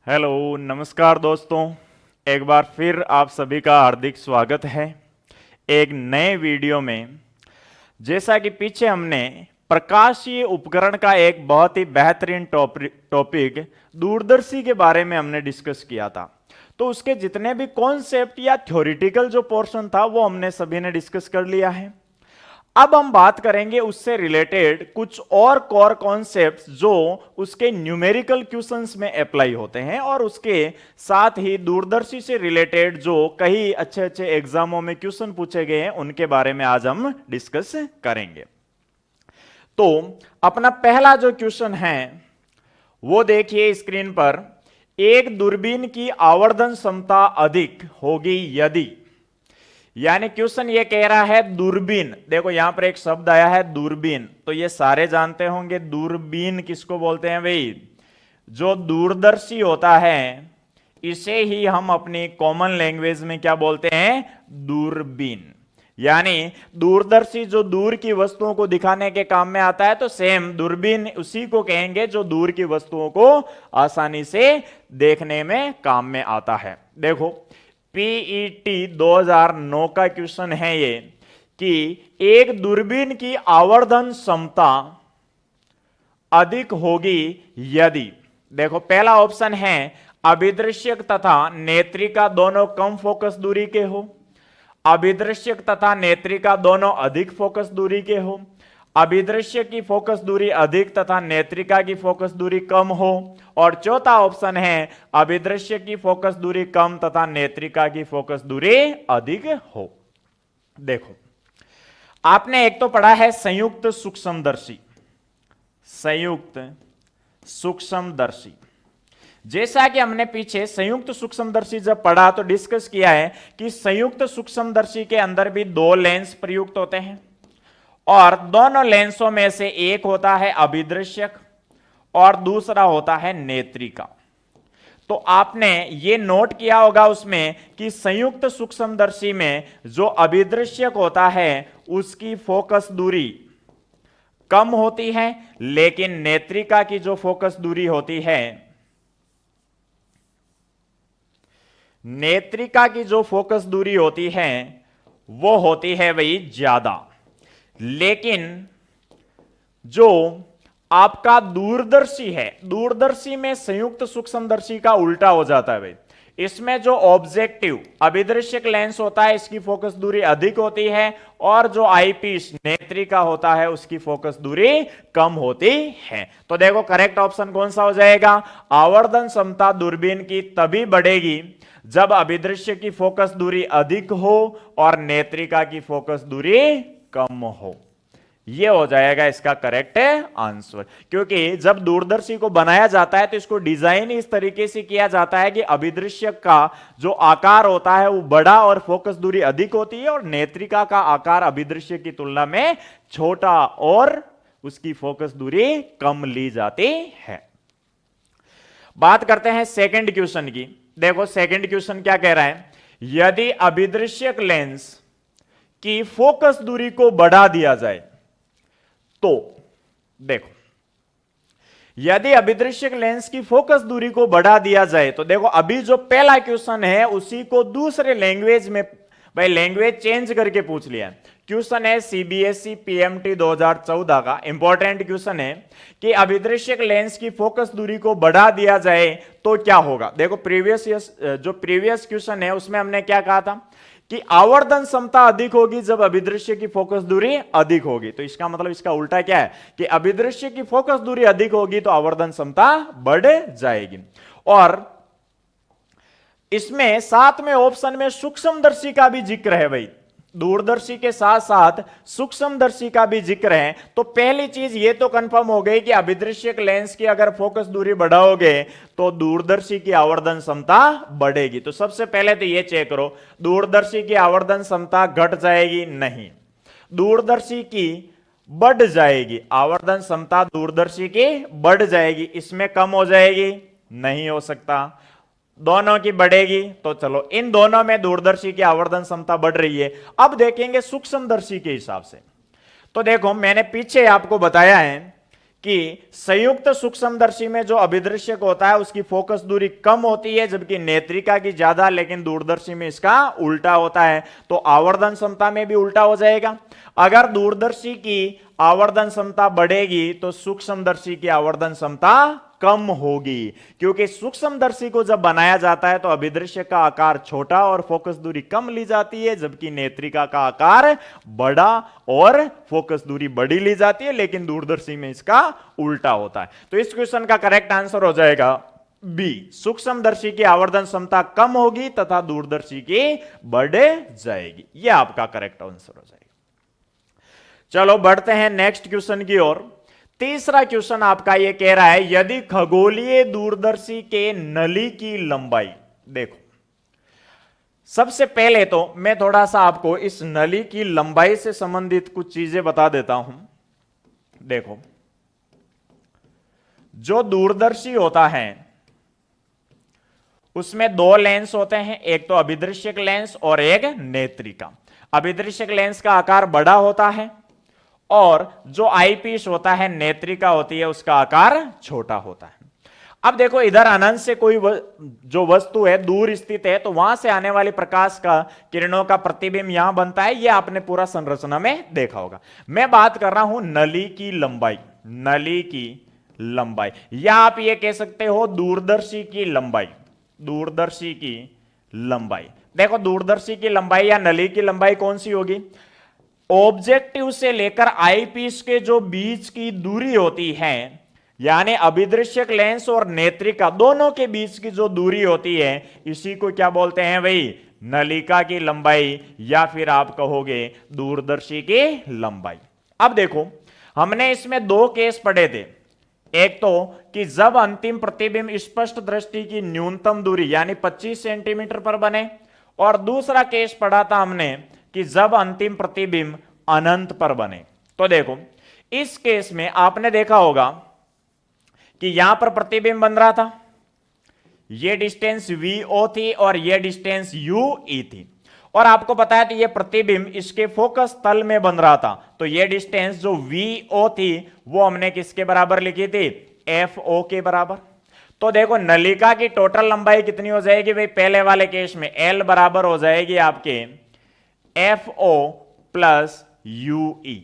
Hello नमस्कार दोस्तों। एक बार फिर आप सभी का हार्दिक स्वागत है एक नए वीडियो में। जैसा कि पीछे हमने प्रकाशीय उपकरण का एक बहुत ही बेहतरीन टॉपिक दूरदर्शी के बारे में हमने डिस्कस किया था, तो उसके जितने भी कॉन्सेप्ट या थ्योरेटिकल जो पोर्शन था वो हमने सभी ने डिस्कस कर लिया है। अब हम बात करेंगे उससे रिलेटेड कुछ और कोर कॉन्सेप्ट्स जो उसके न्यूमेरिकल क्वेश्चंस में अप्लाई होते हैं और उसके साथ ही दूरदर्शी से रिलेटेड जो कई अच्छे अच्छे एग्जामों में क्वेश्चन पूछे गए हैं उनके बारे में आज हम डिस्कस करेंगे। तो अपना पहला जो क्वेश्चन है वो देखिए स्क्रीन पर। एक दूरबीन की आवर्धन क्षमता अधिक होगी यदि, यानी क्वेश्चन ये कह रहा है दूरबीन। देखो यहां पर एक शब्द आया है दूरबीन, तो ये सारे जानते होंगे दूरबीन किसको बोलते हैं भाई। जो दूरदर्शी होता है इसे ही हम अपनी कॉमन लैंग्वेज में क्या बोलते हैं, दूरबीन। यानी दूरदर्शी जो दूर की वस्तुओं को दिखाने के काम में आता है, तो सेम दूरबीन उसी को कहेंगे जो दूर की वस्तुओं को आसानी से देखने में काम में आता है। देखो पीईटी 2009 का क्वेश्चन है ये कि एक दूरबीन की आवर्धन क्षमता अधिक होगी यदि, देखो पहला ऑप्शन है अभिदृश्यक तथा नेत्रिका दोनों कम फोकस दूरी के हो, अभिदृश्यक तथा नेत्रिका दोनों अधिक फोकस दूरी के हो, अभिदृश्य की फोकस दूरी अधिक तथा नेत्रिका की फोकस दूरी कम हो, और चौथा ऑप्शन है अभिदृश्य की फोकस दूरी कम तथा नेत्रिका की फोकस दूरी अधिक हो। देखो आपने एक तो पढ़ा है संयुक्त सूक्ष्मदर्शी, संयुक्त सूक्ष्मदर्शी। जैसा कि हमने पीछे संयुक्त सूक्ष्मदर्शी जब पढ़ा तो डिस्कस किया है कि संयुक्त सूक्ष्मदर्शी के अंदर भी दो लेंस प्रयुक्त होते हैं और दोनों लेंसों में से एक होता है अभिदृश्यक और दूसरा होता है नेत्रिका। तो आपने ये नोट किया होगा उसमें कि संयुक्त सूक्ष्मदर्शी में जो अभिदृश्यक होता है उसकी फोकस दूरी कम होती है, लेकिन नेत्रिका की जो फोकस दूरी होती है, नेत्रिका की जो फोकस दूरी होती है वो होती है वही ज्यादा। लेकिन जो आपका दूरदर्शी है, दूरदर्शी में संयुक्त सूक्ष्मदर्शी का उल्टा हो जाता है भाई। इसमें जो ऑब्जेक्टिव अभिदृश्यक लेंस होता है इसकी फोकस दूरी अधिक होती है और जो आईपीस नेत्रिका होता है उसकी फोकस दूरी कम होती है। तो देखो करेक्ट ऑप्शन कौन सा हो जाएगा, आवर्धन क्षमता दूरबीन की तभी बढ़ेगी जब अभिदृश्य की फोकस दूरी अधिक हो और नेत्रिका की फोकस दूरी कम हो। यह हो जाएगा इसका करेक्ट आंसर, क्योंकि जब दूरदर्शी को बनाया जाता है तो इसको डिजाइन इस तरीके से किया जाता है कि अभिदृश्य का जो आकार होता है वो बड़ा और फोकस दूरी अधिक होती है और नेत्रिका का आकार अभिदृश्य की तुलना में छोटा और उसकी फोकस दूरी कम ली जाती है। बात करते हैं सेकंड क्वेश्चन की। देखो सेकंड क्वेश्चन क्या कह रहा है, यदि अभिदृश्यक लेंस की फोकस दूरी को बढ़ा दिया जाए तो, देखो यदि अभिदृश्यक लेंस की फोकस दूरी को बढ़ा दिया जाए तो देखो अभी जो पहला क्वेश्चन है उसी को दूसरे लैंग्वेज में, भाई लैंग्वेज चेंज करके पूछ लिया। क्वेश्चन है सीबीएसई पीएमटी 2014 का, इंपॉर्टेंट क्वेश्चन है कि अभिदृश्यक लेंस की फोकस दूरी को बढ़ा दिया जाए तो क्या होगा। देखो प्रीवियस क्वेश्चन है उसमें हमने क्या कहा था कि आवर्धन क्षमता अधिक होगी जब अभिदृश्य की फोकस दूरी अधिक होगी। तो इसका मतलब इसका उल्टा क्या है कि अभिदृश्य की फोकस दूरी अधिक होगी तो आवर्धन क्षमता बढ़ जाएगी। और इसमें साथ में ऑप्शन में सूक्ष्मदर्शी का भी जिक्र है भाई, दूरदर्शी के साथ साथ सूक्ष्मदर्शी का भी जिक्र है। तो पहली चीज ये तो कंफर्म हो गई कि अभिदृश्यक लेंस की अगर फोकस दूरी बढ़ाओगे तो दूरदर्शी की आवर्धन क्षमता बढ़ेगी। तो सबसे पहले तो ये चेक करो, दूरदर्शी की आवर्धन क्षमता घट जाएगी, नहीं, दूरदर्शी की बढ़ जाएगी। आवर्धन क्षमता दूरदर्शी की बढ़ जाएगी, इसमें कम हो जाएगी, नहीं हो सकता। दोनों की बढ़ेगी, तो चलो इन दोनों में दूरदर्शी की आवर्धन क्षमता बढ़ रही है। अब देखेंगे सूक्ष्मदर्शी के हिसाब से। तो देखो मैंने पीछे आपको बताया है कि संयुक्त सूक्ष्मदर्शी में जो अभिदृश्यक होता है उसकी फोकस दूरी कम होती है, जबकि नेत्रिका की ज्यादा, लेकिन दूरदर्शी में इसका उल्टा होता है। तो आवर्धन क्षमता में भी उल्टा हो जाएगा। अगर दूरदर्शी की आवर्धन क्षमता बढ़ेगी तो सूक्ष्मदर्शी की आवर्धन क्षमता कम होगी, क्योंकि सूक्ष्मदर्शी को जब बनाया जाता है तो अभिदृश्य का आकार छोटा और फोकस दूरी कम ली जाती है, जबकि नेत्रिका का आकार बड़ा और फोकस दूरी बड़ी ली जाती है, लेकिन दूरदर्शी में इसका उल्टा होता है। तो इस क्वेश्चन का करेक्ट आंसर हो जाएगा बी, सूक्ष्मदर्शी की आवर्धन क्षमता कम होगी तथा दूरदर्शी की बढ़ जाएगी। यह आपका करेक्ट आंसर हो जाएगा। चलो बढ़ते हैं नेक्स्ट क्वेश्चन की ओर। तीसरा क्वेश्चन आपका यह कह रहा है, यदि खगोलीय दूरदर्शी के नली की लंबाई, देखो सबसे पहले तो मैं थोड़ा सा आपको इस नली की लंबाई से संबंधित कुछ चीजें बता देता हूं। देखो, जो दूरदर्शी होता है उसमें दो लेंस होते हैं, एक तो अभिदृश्यक लेंस और एक नेत्रिका। अभिदृश्यक लेंस का आकार बड़ा होता है और जो आईपीस होता है, नेत्रिका होती है, उसका आकार छोटा होता है। अब देखो, इधर अनंत से कोई जो वस्तु है दूर स्थित है, तो वहां से आने वाली प्रकाश का किरणों का प्रतिबिंब यहां बनता है। यह आपने पूरा संरचना में देखा होगा। मैं बात कर रहा हूं नली की लंबाई, नली की लंबाई, या आप ये कह सकते हो दूरदर्शी की लंबाई, दूरदर्शी की लंबाई। देखो, दूरदर्शी की लंबाई या नली की लंबाई कौन सी होगी? ऑब्जेक्टिव से लेकर आईपीस के जो बीच की दूरी होती है, यानी अभिदृश्यक लेंस और नेत्रिका दोनों के बीच की जो दूरी होती है, इसी को क्या बोलते हैं भाई? नलिका की लंबाई, या फिर आप कहोगे दूरदर्शी की लंबाई। अब देखो, हमने इसमें दो केस पढ़े थे। एक तो कि जब अंतिम प्रतिबिंब स्पष्ट दृष्टि की न्यूनतम दूरी यानी 25 सेंटीमीटर पर बने, और दूसरा केस पढ़ा था हमने कि जब अंतिम प्रतिबिंब अनंत पर बने। तो देखो, इस केस में आपने देखा होगा कि यहां पर प्रतिबिंब बन रहा था, यह डिस्टेंस VO थी और यह डिस्टेंस UE थी, और आपको पता है कि यह प्रतिबिंब इसके फोकस तल में बन रहा था। तो यह डिस्टेंस जो VO थी वो हमने किसके बराबर लिखी थी? FO के बराबर। तो देखो, नलिका की टोटल लंबाई कितनी हो जाएगी भाई? पहले वाले केस में L बराबर हो जाएगी आपके FO प्लस UE,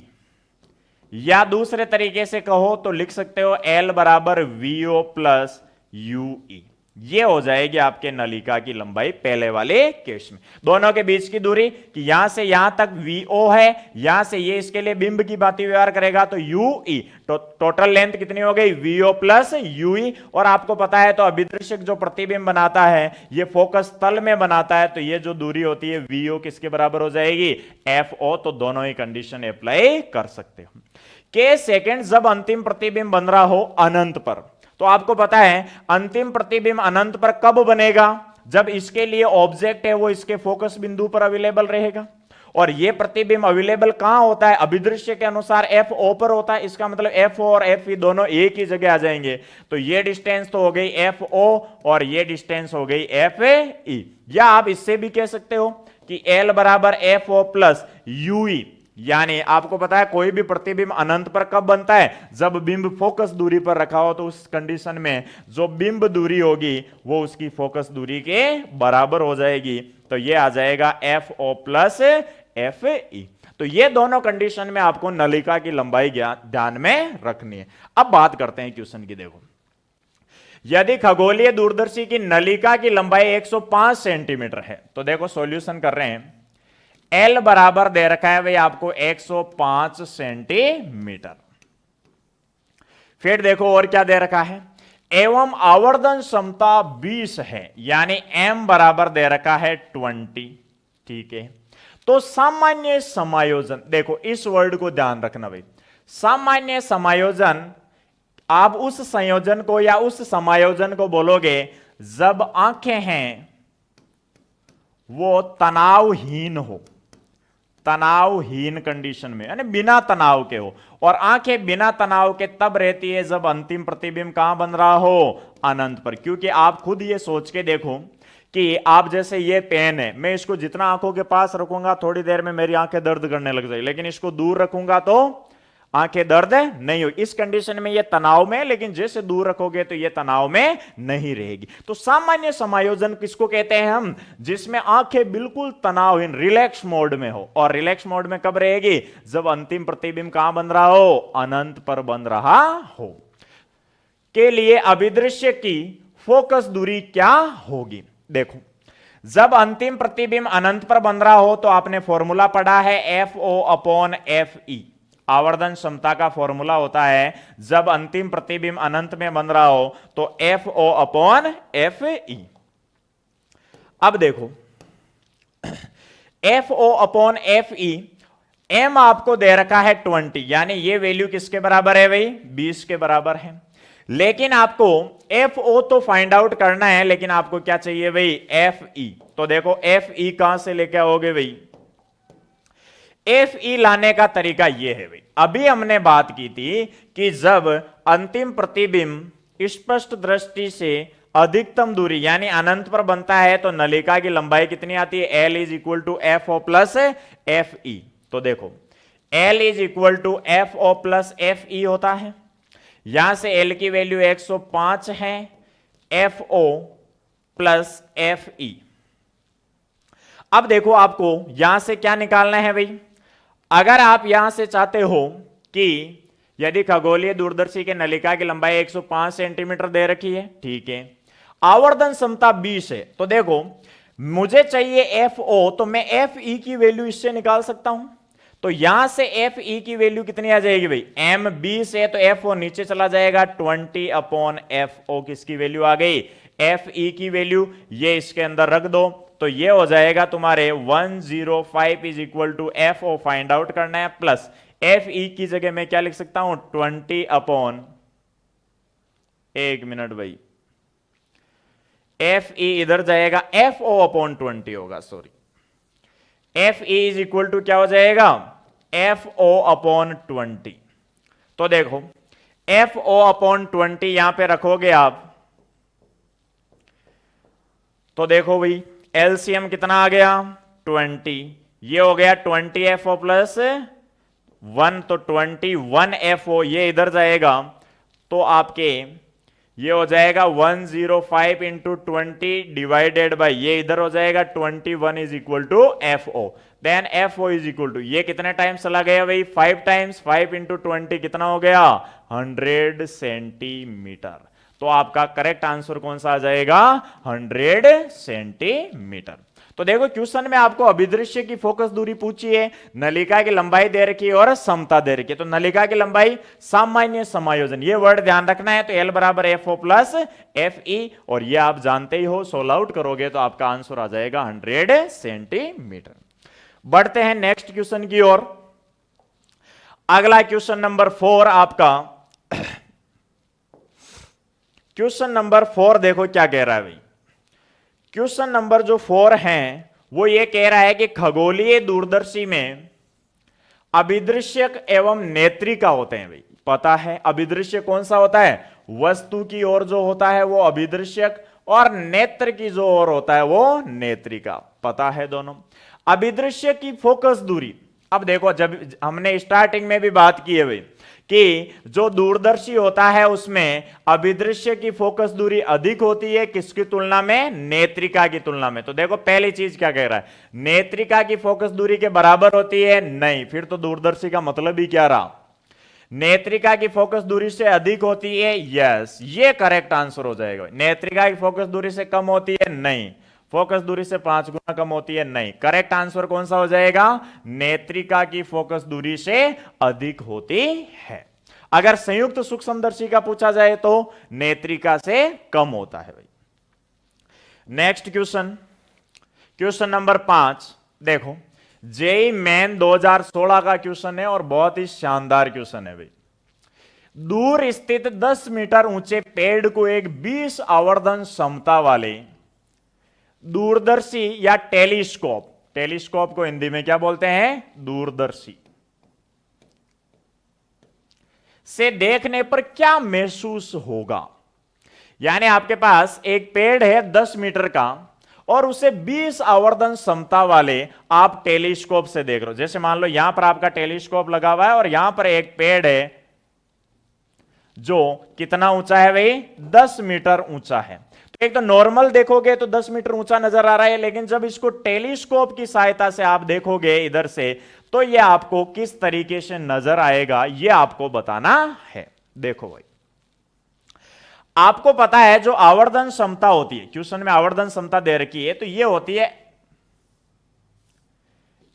या दूसरे तरीके से कहो तो लिख सकते हो L बराबर VO प्लस UE। ये हो जाएगी आपके नलिका की लंबाई पहले वाले केस में। दोनों के बीच की दूरी कि यहां से यहां तक VO है, यहां से ये इसके लिए बिंब की बात व्यवहार करेगा तो UE। तो टोटल लेंथ कितनी हो गई? VO plus UE। और आपको पता है तो अभिदृश्यक जो प्रतिबिंब बनाता है ये फोकस तल में बनाता है, तो ये जो दूरी होती है VO किसके बराबर हो जाएगी? FO। तो दोनों ही कंडीशन अप्लाई कर सकते हो। केस सेकंड, जब अंतिम प्रतिबिंब बन रहा हो अनंत पर। तो आपको पता है अंतिम प्रतिबिंब अनंत पर कब बनेगा? जब इसके लिए ऑब्जेक्ट है वो इसके फोकस बिंदु पर अवेलेबल रहेगा। और ये प्रतिबिंब अवेलेबल कहां होता है? अभिदृश्य के अनुसार FO पर होता है। इसका मतलब FO और FE दोनों एक ही जगह आ जाएंगे। तो ये डिस्टेंस तो हो गई FO और ये डिस्टेंस हो गई FE। या आप इससे भी कह सकते हो कि L बराबर FO प्लस UE। यानी आपको पता है कोई भी प्रतिबिंब अनंत पर कब बनता है? जब बिंब फोकस दूरी पर रखा हो। तो उस कंडीशन में जो बिंब दूरी होगी वो उसकी फोकस दूरी के बराबर हो जाएगी। तो ये आ जाएगा FO प्लस FE। तो ये दोनों कंडीशन में आपको नलिका की लंबाई ध्यान में रखनी है। अब बात करते हैं क्वेश्चन की। देखो, यदि खगोलीय दूरदर्शी की नलिका की लंबाई 105 सेंटीमीटर है, तो देखो सॉल्यूशन कर रहे हैं। L बराबर दे रखा है भाई आपको 105 सेंटीमीटर। फिर देखो और क्या दे रखा है, एवं आवर्धन क्षमता 20 है, यानी M बराबर दे रखा है 20। ठीक है, तो सामान्य समायोजन, देखो इस वर्ड को ध्यान रखना भाई। सामान्य समायोजन, आप उस संयोजन को या उस समायोजन को बोलोगे जब आंखें हैं वो तनावहीन हो, तनावहीन कंडीशन में, यानी बिना तनाव के हो। और आंखें बिना तनाव के तब रहती है जब अंतिम प्रतिबिंब कहां बन रहा हो? अनंत पर। क्योंकि आप खुद ये सोच के देखो कि आप जैसे ये पेन है, मैं इसको जितना आंखों के पास रखूंगा थोड़ी देर में मेरी आंखें दर्द करने लग जाएगी, लेकिन इसको दूर रखूंगा तो आंखें दर्द नहीं होगी। इस कंडीशन में ये तनाव में, लेकिन जैसे दूर रखोगे तो ये तनाव में नहीं रहेगी। तो सामान्य समायोजन किसको कहते हैं हम? जिसमें आंखें बिल्कुल तनावहीन रिलैक्स मोड में हो। और रिलैक्स मोड में कब रहेगी? जब अंतिम प्रतिबिंब कहां बन रहा हो? अनंत पर बन रहा हो। के लिए अभिदृश्य की फोकस दूरी क्या होगी? देखो, जब अंतिम प्रतिबिंब अनंत पर बन रहा हो तो आपने फॉर्मूला पढ़ा है F O upon F E. आवर्धन क्षमता का फॉर्मूला होता है जब अंतिम प्रतिबिंब अनंत में बन रहा हो तो F O upon F E. अब देखो, F O upon F E, M आपको दे रखा है 20, यानी ये वैल्यू किसके बराबर है भाई? 20 के बराबर है। लेकिन आपको एफ ओ तो फाइंड आउट करना है, लेकिन आपको क्या चाहिए भाई? F E. तो देखो एफ ई कहां से लेके आओगे भाई? एफ ई लाने का तरीका यह है भाई, अभी हमने बात की थी कि जब अंतिम प्रतिबिंब स्पष्ट दृष्टि से अधिकतम दूरी यानी अनंत पर बनता है तो नलिका की लंबाई कितनी आती है? L is equal to F O plus F E. तो देखो L is equal to F O plus F E होता है। यहां से एल की वैल्यू 105 है, F O plus F E. अब देखो आपको यहां से क्या निकालना है भाई? अगर आप यहां से चाहते हो कि यदि खगोलीय दूरदर्शी के नलिका की लंबाई 105 सेंटीमीटर दे रखी है, ठीक है, आवर्धन क्षमता 20 है, तो देखो मुझे चाहिए एफ ओ, तो मैं एफ ई की वैल्यू इससे निकाल सकता हूं। तो यहां से एफ ई की वैल्यू कितनी आ जाएगी भाई? एम 20 है तो एफ ओ नीचे चला जाएगा, 20 अपॉन एफ ओ किसकी वैल्यू आ गई? एफ ई की वैल्यू। ये इसके अंदर रख दो तो ये हो जाएगा तुम्हारे 105 is equal to F O find out करना है, प्लस एफ ई की जगह मैं क्या लिख सकता हूं? 20 अपॉन, एक मिनट भाई, एफ ई इधर जाएगा, एफ ओ अपॉन 20 होगा, sorry, F E is equal to क्या हो जाएगा? F O upon 20। तो देखो एफ ओ अपॉन 20 यहां पे रखोगे आप, तो देखो भाई एलसीएम कितना आ गया? 20। ये हो गया 20 एफ ओ प्लस 1, तो 21 एफ ओ ये इधर जाएगा तो आपके ये हो जाएगा 105 इंटू 20 डिवाइडेड बाई, ये इधर हो जाएगा 21 is equal to F O. Then F O is equal to, ये कितने टाइम्स चला गया भाई? 5 टाइम्स, 5 इंटू 20 कितना हो गया? 100 सेंटीमीटर। तो आपका करेक्ट आंसर कौन सा आ जाएगा? 100 सेंटीमीटर। तो देखो क्वेश्चन में आपको अभिदृश्य की फोकस दूरी पूछी है, नलिका की लंबाई दे रखी है और समता दे रखी है। तो नलिका की लंबाई सामान्य समायोजन, ये वर्ड ध्यान रखना है। तो एल बराबर F O plus F E, और ये आप जानते ही हो, सोल्व आउट करोगे तो आपका आंसर आ जाएगा 100 सेंटीमीटर। बढ़ते हैं नेक्स्ट क्वेश्चन की ओर। अगला क्वेश्चन नंबर 4 आपका, क्वेश्चन नंबर 4 देखो क्या कह रहा है भाई। क्वेश्चन नंबर जो 4 है वो ये कह रहा है कि खगोलीय दूरदर्शी में अभिदृश्यक एवं नेत्रिका होते हैं भाई। पता है अभिदृश्य कौन सा होता है? वस्तु की ओर जो होता है वो अभिदृश्यक, और नेत्र की जो ओर होता है वो नेत्रिका। पता है दोनों। अभिदृश्य की फोकस दूरी, अब देखो जब हमने स्टार्टिंग में भी बात की है भाई कि जो दूरदर्शी होता है उसमें अभिदृश्य की फोकस दूरी अधिक होती है, किसकी तुलना में? नेत्रिका की तुलना में। तो देखो पहली चीज क्या कह रहा है? नेत्रिका की फोकस दूरी के बराबर होती है? नहीं। फिर तो दूरदर्शी का मतलब ही क्या रहा? नेत्रिका की फोकस दूरी से अधिक होती है? यस, ये करेक्ट आंसर हो जाएगा। नेत्रिका की फोकस दूरी से कम होती है? नहीं। फोकस दूरी से 5 गुना कम होती है? नहीं। करेक्ट आंसर कौन सा हो जाएगा? नेत्रिका की फोकस दूरी से अधिक होती है। अगर संयुक्त सूक्ष्मदर्शी का पूछा जाए तो नेत्रिका से कम होता है भाई। नेक्स्ट क्वेश्चन, क्वेश्चन नंबर 5 देखो, जेई मेन 2016 का क्वेश्चन है और बहुत ही शानदार क्वेश्चन है भाई। दूर स्थित 10 मीटर ऊंचे पेड़ को एक 20 आवर्धन क्षमता वाले दूरदर्शी या टेलीस्कोप, टेलीस्कोप को हिंदी में क्या बोलते हैं? दूरदर्शी से देखने पर क्या महसूस होगा? यानी आपके पास एक पेड़ है 10 मीटर का और उसे 20 आवर्धन क्षमता वाले आप टेलीस्कोप से देख रहे हो। जैसे मान लो यहां पर आपका टेलीस्कोप लगा हुआ है और यहां पर एक पेड़ है जो कितना ऊंचा है भाई, 10 मीटर ऊंचा है। तो एक तो नॉर्मल देखोगे तो 10 मीटर ऊंचा नजर आ रहा है, लेकिन जब इसको टेलीस्कोप की सहायता से आप देखोगे इधर से, तो यह आपको किस तरीके से नजर आएगा यह आपको बताना है। देखो भाई, आपको पता है जो आवर्धन क्षमता होती है, क्वेश्चन में आवर्धन क्षमता दे रखी है, तो यह होती है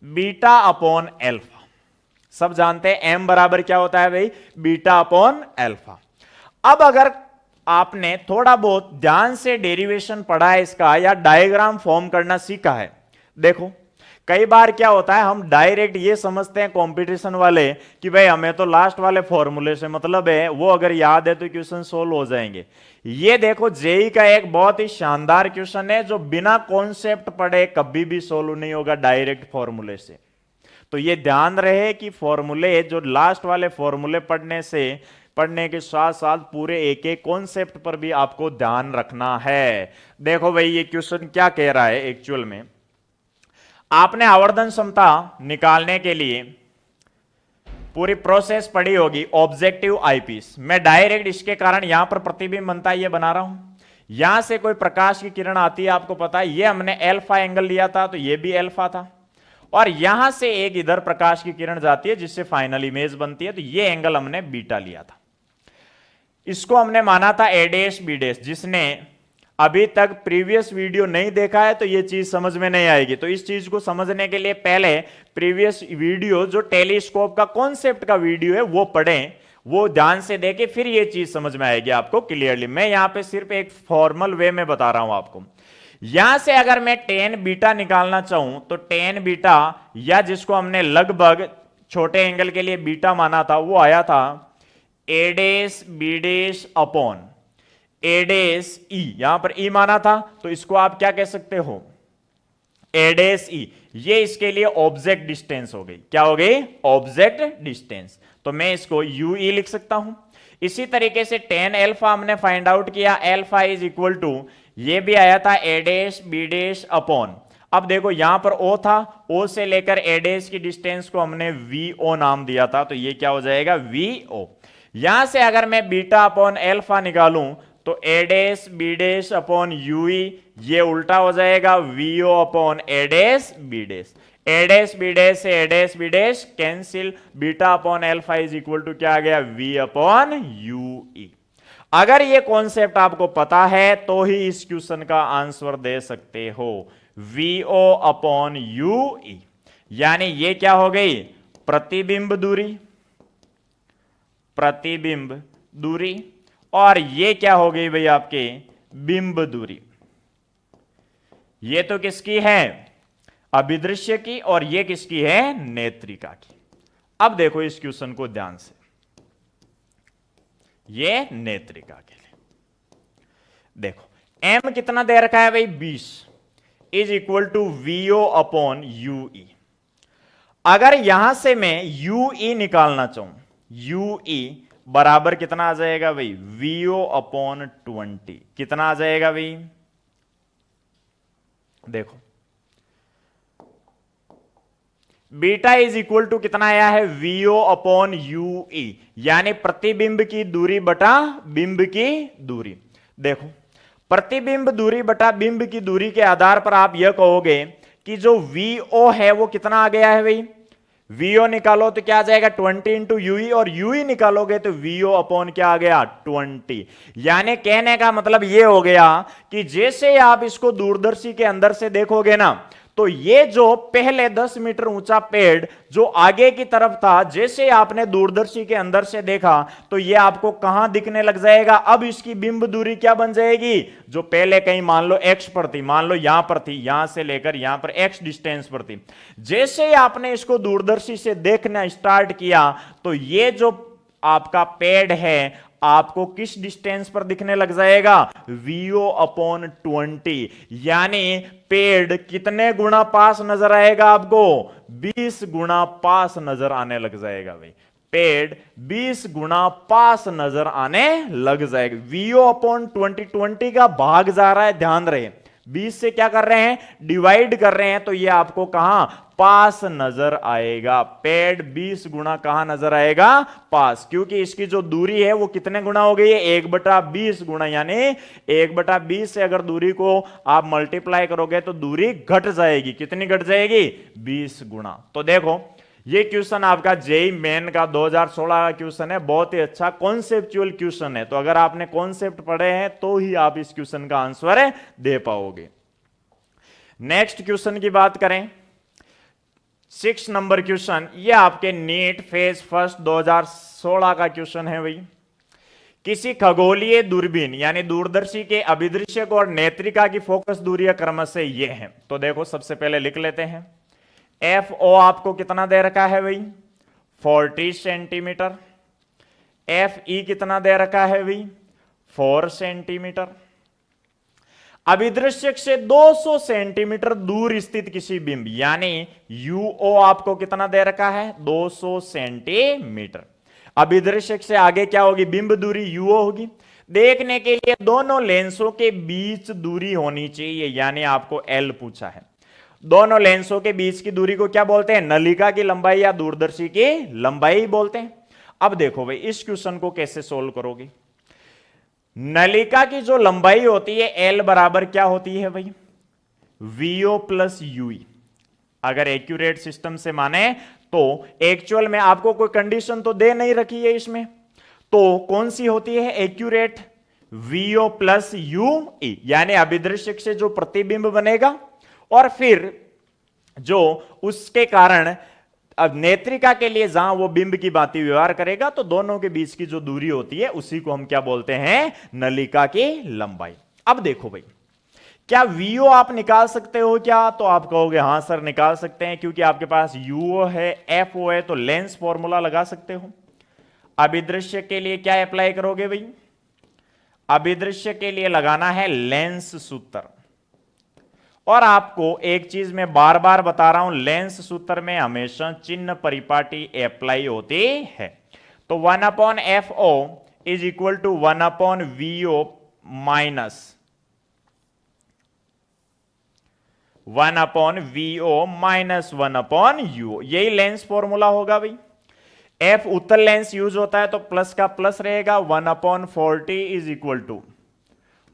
बीटा अपॉन एल्फा। सब जानते हैं एम बराबर क्या होता है भाई, बीटा अपॉन एल्फा। अब अगर आपने थोड़ा बहुत ध्यान से डेरिवेशन पढ़ा है इसका, या डायग्राम फॉर्म करना सीखा है, देखो कई बार क्या होता है, हम डायरेक्ट ये समझते हैं कंपटीशन वाले कि भाई हमें तो लास्ट वाले फॉर्मूले से मतलब है, वो अगर याद है तो क्वेश्चन सोल्व हो जाएंगे। ये देखो जेई का एक बहुत ही शानदार क्वेश्चन है जो बिना कॉन्सेप्ट पढ़े कभी भी सोल्व नहीं होगा डायरेक्ट फॉर्मूले से। तो ये ध्यान रहे कि फॉर्मूले, जो लास्ट वाले फॉर्मूले पढ़ने के साथ साथ पूरे एक एक कॉन्सेप्ट पर भी आपको ध्यान रखना है। देखो भाई ये क्वेश्चन क्या कह रहा है, एक्चुअल में आपने आवर्धन क्षमता निकालने के लिए पूरी प्रोसेस पढ़ी होगी, ऑब्जेक्टिव आईपीस। मैं डायरेक्ट इसके कारण यहां पर प्रतिबिंब बनता है ये बना रहा हूं। यहां से कोई प्रकाश की किरण आती है, आपको पता है ये हमने एल्फा एंगल लिया था, तो ये भी एल्फा था, और यहां से एक इधर प्रकाश की किरण जाती है जिससे फाइनल इमेज बनती है, तो ये एंगल हमने बीटा लिया था। इसको हमने माना था ए डैश बी डैश। जिसने अभी तक प्रीवियस वीडियो नहीं देखा है तो ये चीज समझ में नहीं आएगी, तो इस चीज को समझने के लिए पहले प्रीवियस वीडियो जो टेलीस्कोप का कॉन्सेप्ट का वीडियो है वो पढ़ें, वो ध्यान से देखें, फिर ये चीज समझ में आएगी आपको क्लियरली। मैं यहां पे सिर्फ एक फॉर्मल वे में बता रहा हूं आपको। यहां से अगर मैं टेन बीटा निकालना चाहूं तो टेन बीटा, या जिसको हमने लगभग छोटे एंगल के लिए बीटा माना था, वो आया था ए dash B dash upon A dash ई। यहां पर ई माना था, तो इसको आप क्या कह सकते हो, ए डैश ई। ये इसके लिए ऑब्जेक्ट डिस्टेंस हो गई, क्या हो गई, ऑब्जेक्ट डिस्टेंस। तो मैं इसको यू ई लिख सकता हूं। इसी तरीके से टेन एल्फा हमने फाइंड आउट किया, एल्फा इज इक्वल टू, ये भी आया था ए डैश बी डैश अपॉन, अब देखो यहां पर ओ था, ओ से लेकर ए डैश की डिस्टेंस को हमने वी ओ नाम दिया था, तो ये क्या हो जाएगा, वी ओ। यहां से अगर मैं बीटा अपॉन एल्फा निकालूं तो A dash B dash upon UE, ये उल्टा हो जाएगा VO upon A dash B dash. A dash B dash से A dash B dash cancel, beta upon alpha is equal to क्या आ गया, वी अपॉन यूई। अगर ये कॉन्सेप्ट आपको पता है तो ही इस क्वेश्चन का आंसर दे सकते हो, वीओ अपॉन यूई। यानी ये क्या हो गई, प्रतिबिंब दूरी, प्रतिबिंब दूरी, और ये क्या हो गई भाई आपके बिंब दूरी। ये तो किसकी है, अभिदृश्य की, और ये किसकी है, नेत्रिका की। अब देखो इस क्वेश्चन को ध्यान से, ये नेत्रिका के लिए देखो, एम कितना दे रखा है भाई, 20 is equal to VO upon UE. अगर यहां से मैं यूई निकालना चाहूं, यूई बराबर कितना आ जाएगा भाई, वीओ अपॉन 20। कितना आ जाएगा भाई, देखो बीटा इज इक्वल टू कितना आया है, वीओ अपॉन यूई, यानी प्रतिबिंब की दूरी बटा बिंब की दूरी। देखो प्रतिबिंब दूरी बटा बिंब की दूरी के आधार पर आप यह कहोगे कि जो वीओ है वो कितना आ गया है भाई, वीओ निकालो तो क्या आ जाएगा 20 इंटू यूई, और यूई निकालोगे तो वीओ अपॉन क्या आ गया 20। यानी कहने का मतलब ये हो गया कि जैसे आप इसको दूरदर्शी के अंदर से देखोगे ना, तो ये जो पहले 10 मीटर ऊंचा पेड़ जो आगे की तरफ था, जैसे आपने दूरदर्शी के अंदर से देखा तो ये आपको कहां दिखने लग जाएगा। अब इसकी बिंब दूरी क्या बन जाएगी, जो पहले कहीं मान लो x पर थी, मान लो यहां पर थी, यहां से लेकर यहां पर x डिस्टेंस पर थी, जैसे ही आपने इसको दूरदर्शी से देखना स्टार्ट किया तो ये जो आपका पेड़ है आपको किस डिस्टेंस पर दिखने लग जाएगा, वीओ अपॉन 20। यानी पेड़ कितने गुना पास नजर आएगा आपको, 20 गुना पास नजर आने लग जाएगा भाई, पेड़ 20 गुना पास नजर आने लग जाएगा। वीओ अपॉन 20, 20 का भाग जा रहा है, ध्यान रहे 20 से क्या कर रहे हैं, डिवाइड कर रहे हैं, तो ये आपको कहां, पास नजर आएगा। पेड 20 गुना कहां नजर आएगा, पास, क्योंकि इसकी जो दूरी है वो कितने गुना हो गई है, 1/20 गुना, यानी 1/20 से अगर दूरी को आप मल्टीप्लाई करोगे तो दूरी घट जाएगी। कितनी घट जाएगी, 20 गुना। तो देखो ये क्वेश्चन आपका जेई मेन का 2016 का क्वेश्चन है, बहुत ही अच्छा कॉन्सेप्चुअल क्वेश्चन है। तो अगर आपने कॉन्सेप्ट पढ़े हैं तो ही आप इस क्वेश्चन का आंसर दे पाओगे। नेक्स्ट क्वेश्चन की बात करें, 6 नंबर क्वेश्चन, ये आपके नीट फेज फर्स्ट 2016 का क्वेश्चन है भाई। किसी खगोलीय दूरबीन यानी दूरदर्शी के अभिदृश्यक और नेत्रिका की फोकस दूरियां क्रमशः ये हैं। तो देखो सबसे पहले लिख लेते हैं, एफ ओ आपको कितना दे रखा है भाई, 40 सेंटीमीटर। एफ ई कितना दे रखा है भाई, 4 सेंटीमीटर। अभिदृश्यक से 200 सेंटीमीटर दूर स्थित किसी बिंब यानी यूओ आपको कितना दे रखा है, 200 सेंटीमीटर। अभिदृश्यक से आगे क्या होगी, बिंब दूरी यूओ होगी। देखने के लिए दोनों लेंसों के बीच दूरी होनी चाहिए, यानी आपको एल पूछा है। दोनों लेंसों के बीच की दूरी को क्या बोलते हैं, नलिका की लंबाई या दूरदर्शी की लंबाई बोलते हैं। अब देखो भाई इस क्वेश्चन को कैसे सोल्व करोगे। नलिका की जो लंबाई होती है एल बराबर क्या होती है भाई, वीओ प्लस यूई। अगर एक्यूरेट सिस्टम से माने तो एक्चुअल में आपको कोई कंडीशन तो दे नहीं रखी है इसमें, तो कौन सी होती है accurate, VO plus U E, यानी अभिदृश्यक से जो प्रतिबिंब बनेगा और फिर जो उसके कारण अब नेत्रिका के लिए जहां वो बिंब की भांति व्यवहार करेगा, तो दोनों के बीच की जो दूरी होती है उसी को हम क्या बोलते हैं, नलिका की लंबाई। अब देखो भाई, क्या वीओ आप निकाल सकते हो क्या, तो आप कहोगे हां सर निकाल सकते हैं, क्योंकि आपके पास यूओ है, एफओ है, तो लेंस फॉर्मूला लगा सकते हो। अभिदृश्य के लिए क्या अप्लाई करोगे भाई, अभिदृश्य के लिए लगाना है लेंस सूत्र। और आपको एक चीज मैं बार बार बता रहा हूं, लेंस सूत्र में हमेशा चिन्ह परिपाटी अप्लाई होती है। तो 1/FO is equal to 1/VO minus 1/VO minus 1/UO, यही लेंस फॉर्मूला होगा भाई। एफ उत्तल लेंस यूज होता है तो प्लस का प्लस रहेगा, 1/40 is equal to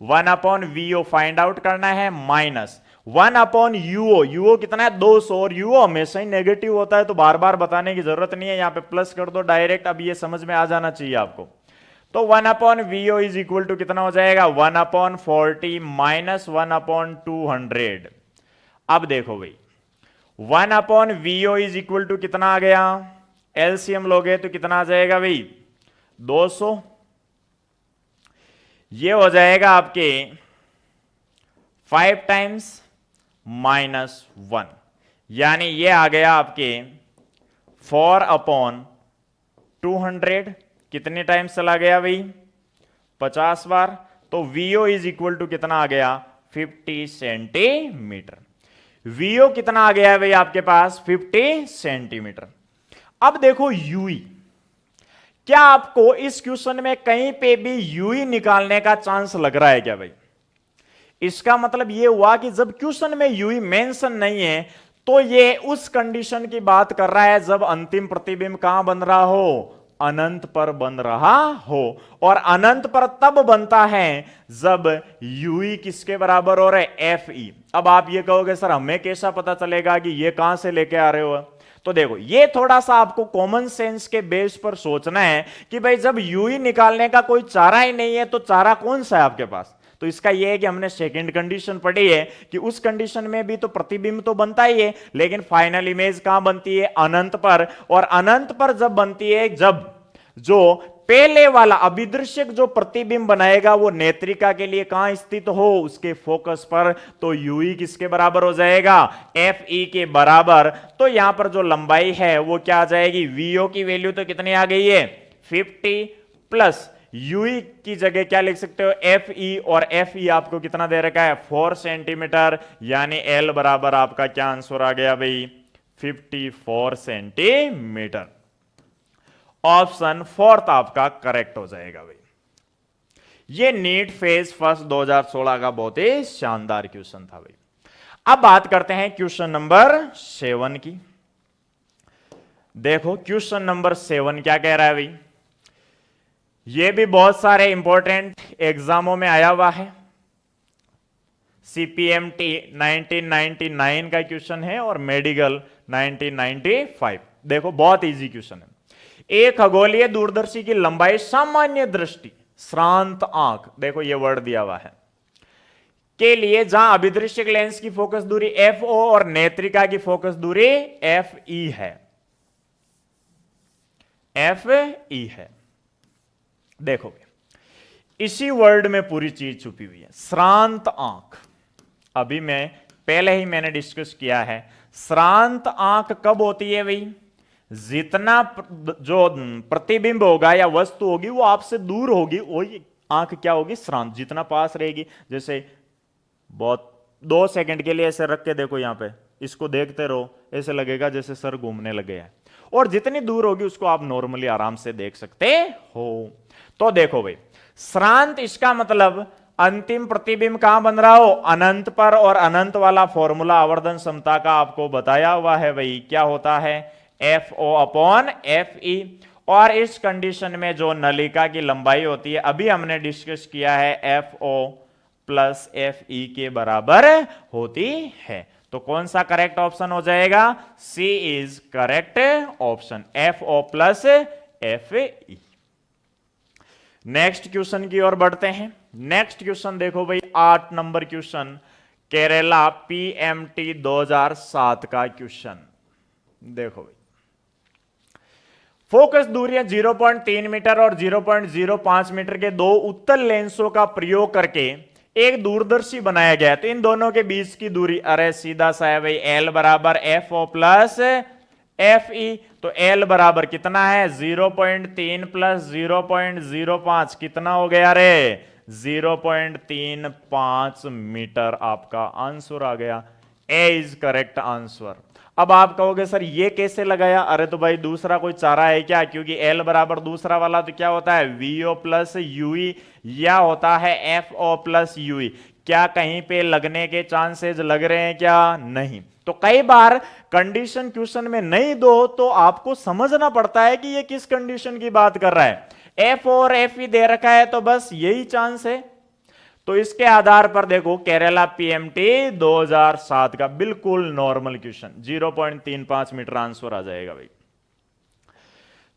1/VO find out करना है, माइनस 1/UO, यूओ कितना है 200, और यूओ हमेशा ही नेगेटिव होता है तो बार बार बताने की जरूरत नहीं है, यहां पे प्लस कर दो डायरेक्ट, अब ये समझ में आ जाना चाहिए आपको। तो 1/VO इज इक्वल टू कितना हो जाएगा, 1/40 माइनस 1/200। अब देखो भाई 1/VO इज इक्वल टू कितना आ गया, एलसीएम लोगे तो कितना आ जाएगा भाई 200, ये हो जाएगा आपके 5 टाइम्स -1, यानी ये आ गया आपके 4/200। कितने टाइम्स चला गया भाई, 50 बार। तो VO इज इक्वल टू कितना आ गया, 50 सेंटीमीटर। VO कितना आ गया है भाई आपके पास, 50 सेंटीमीटर। अब देखो यूई, क्या आपको इस क्वेश्चन में कहीं पे भी यूई निकालने का चांस लग रहा है क्या भाई? इसका मतलब यह हुआ कि जब क्वेश्चन में यूई मेंशन नहीं है तो ये उस कंडीशन की बात कर रहा है जब अंतिम प्रतिबिंब कहां बन रहा हो, अनंत पर बन रहा हो। और अनंत पर तब बनता है जब यूई किसके बराबर हो रहा है, एफ ई। अब आप ये कहोगे सर हमें कैसा पता चलेगा कि ये कहां से लेके आ रहे हो, तो देखो ये थोड़ा सा आपको कॉमन सेंस के बेस पर सोचना है कि भाई जब यूई निकालने का कोई चारा ही नहीं है तो चारा कौन सा है आपके पास। तो इसका यह है कि हमने सेकंड कंडीशन पढ़ी है कि उस कंडीशन में भी तो प्रतिबिंब तो बनता ही है, लेकिन फाइनल इमेज कहां बनती है, अनंत पर। और अनंत पर जब बनती है, जब जो पहले वाला अभिदृश्यक जो प्रतिबिंब बनाएगा वो नेत्रिका के लिए कहां स्थित हो, उसके फोकस पर, तो यूई किसके बराबर हो जाएगा, एफ ई के बराबर। तो यहां पर जो लंबाई है वो क्या आ जाएगी, वीओ की वैल्यू तो कितनी आ गई है 50 प्लस यूई की जगह क्या लिख सकते हो, एफ ई, और एफ ई आपको कितना दे रखा है 4 सेंटीमीटर, यानी एल बराबर आपका क्या आंसर आ गया भाई 54 सेंटीमीटर। ऑप्शन फोर्थ आपका करेक्ट हो जाएगा भाई। ये नीट फेज फर्स्ट 2016 का बहुत ही शानदार क्वेश्चन था भाई। अब बात करते हैं क्वेश्चन नंबर 7 की। देखो क्वेश्चन नंबर 7 क्या कह रहा है भाई। ये भी बहुत सारे इंपॉर्टेंट एग्जामों में आया हुआ है। सीपीएमटी 1999 का क्वेश्चन है और मेडिकल 1995। देखो बहुत इजी क्वेश्चन है। एक खगोलीय दूरदर्शी की लंबाई सामान्य दृष्टि श्रांत आंख, देखो ये वर्ड दिया हुआ है, के लिए जहां अभिदृश्यक लेंस की फोकस दूरी FO और नेत्रिका की फोकस दूरी FE है। FE है। देखो इसी वर्ड में पूरी चीज छुपी हुई है, श्रांत आंख। अभी मैंने डिस्कस किया है, श्रांत आंख कब होती है भाई, जितना जो प्रतिबिंब होगा या वस्तु होगी वो आपसे दूर होगी, वही आंख क्या होगी, श्रांत। जितना पास रहेगी, जैसे बहुत 2 सेकंड के लिए ऐसे रख के देखो, यहां पे इसको देखते रहो, ऐसे लगेगा जैसे सर घूमने लगे हैं। और जितनी दूर होगी उसको आप नॉर्मली आराम से देख सकते हो। तो देखो भाई, श्रांत इसका मतलब अंतिम प्रतिबिंब कहां बन रहा हो, अनंत पर, और अनंत वाला फॉर्मूला आवर्धन क्षमता का आपको बताया हुआ है भाई, क्या होता है, FO अपॉन FE। और इस कंडीशन में जो नलिका की लंबाई होती है, अभी हमने डिस्कस किया है, FO प्लस FE के बराबर होती है। तो कौन सा करेक्ट ऑप्शन हो जाएगा, C is correct option, FO plus FE। Next question की ओर बढ़ते हैं। नेक्स्ट क्वेश्चन देखो भाई, 8 नंबर क्वेश्चन, केरला PMT 2007 का क्वेश्चन। देखो भाई, फोकस दूरियां 0.3 मीटर और 0.05 मीटर के दो उत्तल लेंसों का प्रयोग करके एक दूरदर्शी बनाया गया है। तो इन दोनों के बीच की दूरी, अरे सीधा सा है भाई, L बराबर FO प्लस FE। तो L बराबर कितना है, 0.3 प्लस 0.05 कितना हो गया रे, 0.35 मीटर। आपका आंसर आ गया, A इज करेक्ट आंसर। अब आप कहोगे सर ये कैसे लगाया, अरे तो भाई दूसरा कोई चारा है क्या, क्योंकि L बराबर दूसरा वाला तो क्या होता है, VO प्लस UE, या होता है FO प्लस UE। क्या कहीं पे लगने के चांसेस लग रहे हैं क्या, नहीं। तो कई बार कंडीशन क्वेश्चन में नहीं दो तो आपको समझना पड़ता है कि ये किस कंडीशन की बात कर रहा है। F और FE दे रखा है तो बस यही चांस है। तो इसके आधार पर देखो, केरला PMT 2007 का बिल्कुल नॉर्मल क्वेश्चन, 0.35 मीटर आंसर आ जाएगा भाई।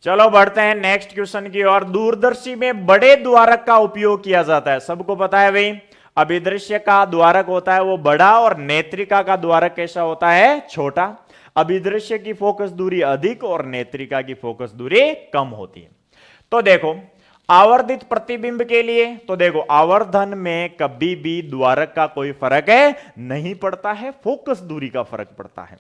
चलो बढ़ते हैं नेक्स्ट क्वेश्चन की ओर। दूरदर्शी में बड़े द्वारक का उपयोग किया जाता है, सबको पता है भाई। अभिदृश्य का द्वारक होता है वो बड़ा, और नेत्रिका का द्वारक कैसा होता है, छोटा। अभिदृश्य की फोकस दूरी अधिक और नेत्रिका की फोकस दूरी कम होती है। तो देखो आवर्धित प्रतिबिंब के लिए, तो देखो आवर्धन में कभी भी द्वारक का कोई फर्क नहीं पड़ता है, फोकस दूरी का फर्क पड़ता है।